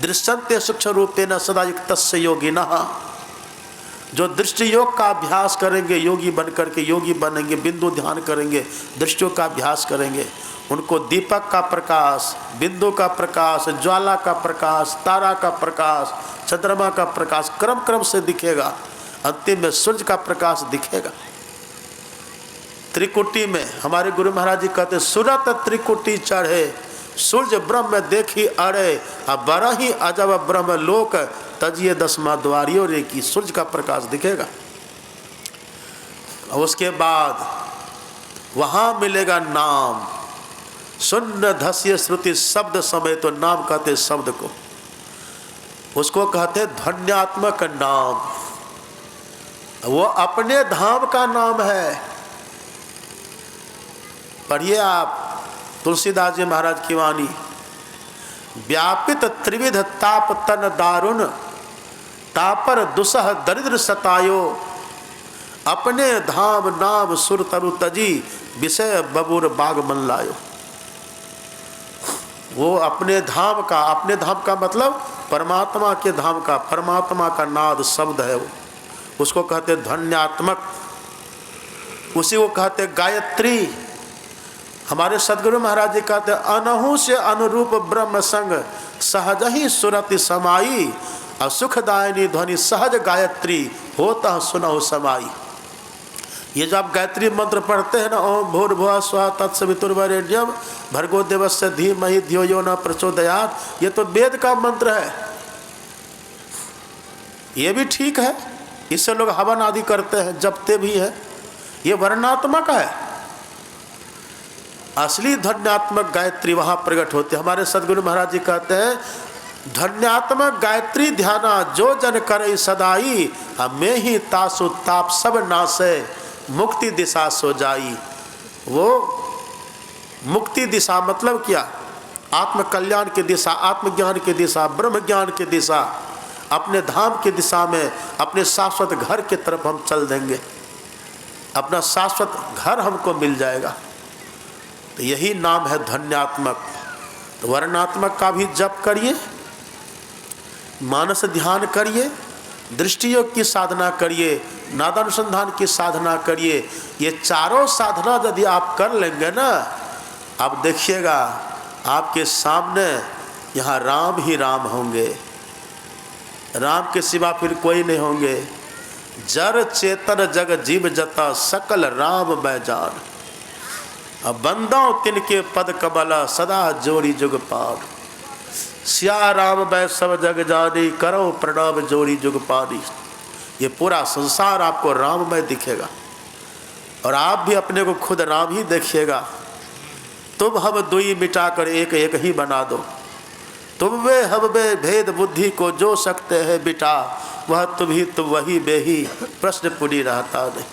दृश्यन्ते सूक्ष्म रूपेण सदा युक्तस्य योगिनः। जो दृष्टि योग का अभ्यास करेंगे, योगी बन करके योगी बनेंगे, बिंदु ध्यान करेंगे, दृष्टियों का अभ्यास करेंगे, उनको दीपक का प्रकाश, बिंदु का प्रकाश, ज्वाला का प्रकाश, तारा का प्रकाश, चंद्रमा का प्रकाश क्रम क्रम से दिखेगा। अंतिम में सूर्य का प्रकाश दिखेगा। त्रिकुटी में हमारे गुरु महाराज जी कहते, सुरत त्रिकुटी चढ़े, सूर्य ब्रह्म देखी अड़े, अब बरही अजब ब्रह्म लोक, तजिए 10वां द्वारियों रे की। सूर्य का प्रकाश दिखेगा। और उसके बाद वहाँ मिलेगा नाम। सुन्न धस्य श्रुति शब्द समय, तो नाम कहते शब्द को, उसको कहते ध्वन्यात्मक नाम। वो अपने धाम का नाम है। पढ़िए आप तुलसीदास जी महाराज की वाणी, व्यापित त्रिविध ताप तन दारुण, तापर दुसह दरिद्र सतायो, अपने धाम नाम सुर तरु तजी, विषय बबूर बाग मन लायो। वो अपने धाम का मतलब परमात्मा के धाम का, परमात्मा का नाद शब्द है वो, उसको कहते ध्वन्यात्मक। उसी को कहते गायत्री। हमारे सदगुरु महाराज जी कहते, अनहु से अनुरूप ब्रह्म संग, सहज ही सुरति समाई, और सुखदायिनी ध्वनि सहज गायत्री, होता सुनहु समाई। ये जो आप गायत्री मंत्र पढ़ते हैं ना, ओम भूर्भुवः स्वः तत्सवितुर्वरेण्यम भर्गो देवस्य धीमहि धियो यो न प्रचोदयात्, ये तो वेद का मंत्र है। ये भी ठीक है, इससे लोग हवन आदि करते हैं, जपते भी हैं। ये वर्णात्मक है। असली ध्वन्यात्मक गायत्री वहाँ प्रकट होती है। हमारे सदगुरु महाराज जी कहते हैं, ध्वन्यात्मक गायत्री ध्याना जो जन करे सदाई, मैं ही तासु ताप सब नासे, मुक्ति दिशा सो जाई। वो मुक्ति दिशा मतलब क्या? आत्म कल्याण की दिशा, आत्मज्ञान की दिशा, ब्रह्म ज्ञान की दिशा, अपने धाम की दिशा में, अपने शाश्वत घर की तरफ हम चल देंगे, अपना शाश्वत घर हमको मिल जाएगा। तो यही नाम है ध्वन्यात्मक। तो वर्णात्मक का भी जप करिए, मानस ध्यान करिए, दृष्टि योग की साधना करिए, नादानुसंधान की साधना करिए। ये चारों साधना यदि आप कर लेंगे ना, आप देखिएगा आपके सामने यहाँ राम ही राम होंगे, राम के सिवा फिर कोई नहीं होंगे। जर चेतन जग जीव जता, सकल राम बैजान, अब बंदाओ तिनके पद कबला, सदा जोड़ी जुग पार। सिया राम बै सब जग जानी, करो प्रणाम जोड़ी जुग पानी। ये पूरा संसार आपको राममय दिखेगा, और आप भी अपने को खुद राम ही देखिएगा। तुम हम दुई मिटाकर एक एक ही बना दो, तुम वे हम वे भेद बुद्धि को जो सकते हैं बिटा, वह तुम ही तुम वही बेही, प्रश्न पूरी रहता नहीं।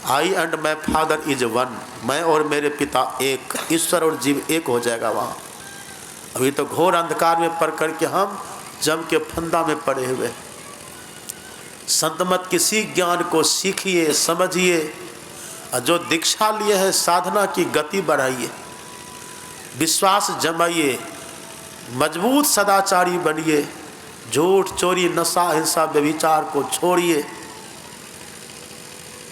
I and my father is one, मैं और मेरे पिता एक, ईश्वर और जीव एक हो जाएगा वहाँ। अभी तो घोर अंधकार में पड़ करके हम जम के फंदा में पड़े हुए। संत मत किसी ज्ञान को सीखिए, समझिए, और जो दीक्षा लिए है साधना की गति बढ़ाइए, विश्वास जमाइए, मजबूत सदाचारी बनिए, झूठ चोरी नशा हिंसा व्यभिचार को छोड़िए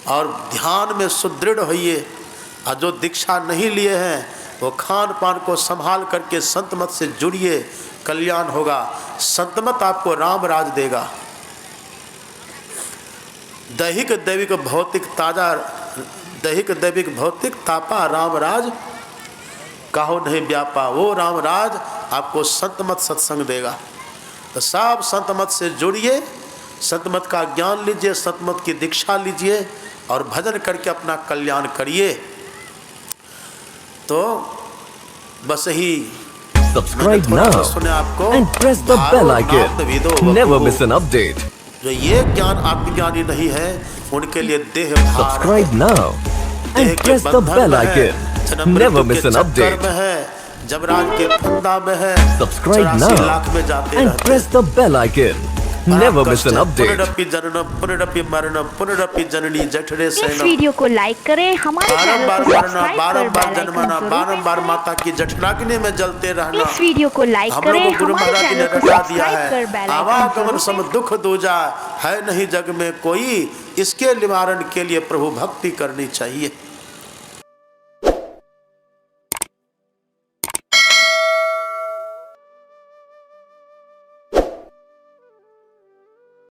और ध्यान में सुदृढ़ होइए। और जो दीक्षा नहीं लिए हैं वो खान पान को संभाल करके संत मत से जुड़िए, कल्याण होगा। संत मत आपको राम राज देगा। दैहिक दैविक भौतिक ताजा, दैहिक दैविक भौतिक तापा राम राज काहो नहीं व्यापा, वो राम राज आपको संत मत सत्संग देगा। तो सब संत मत से जुड़िए, संत मत का ज्ञान लीजिए, संत मत की दीक्षा लीजिए और भजन करके अपना कल्याण करिए। तो बस ही Subscribe now सुने आपको and press the bell icon. Never miss an update. जो ये ज्ञान आत्मज्ञानी नहीं है उनके लिए देह भार है, Subscribe now देह and के press the बंधन bell में है, icon. जन्म Never मृत्यु miss के an चक्कर update. में है, जमराज के फंदा में है, Subscribe 84 now लाख में जाते and रहते press the bell icon. Never miss an update. पुनरपि जननम पुनरपि मरणम पुनरपि जननी जठरे इस शयनम। वीडियो को लाइक करें, हमारे चैनल बारंबार को मरना, सब्सक्राइब कर बारंबार बेल आइकन जन्मना, जरूर बारंबार प्रेस माता की जठराग्नि में जलते रहना। इस वीडियो को लाइक हम करें, लोग गुरु हमारे महाराज ने चैनल को रटा दिया सब्सक्राइब कर है, बेल आइकन आवागमन जरूर सम दुख दूजा है नहीं जग में कोई, इसके निवारण के लिए प्रभु भक्ति करनी चाहिए।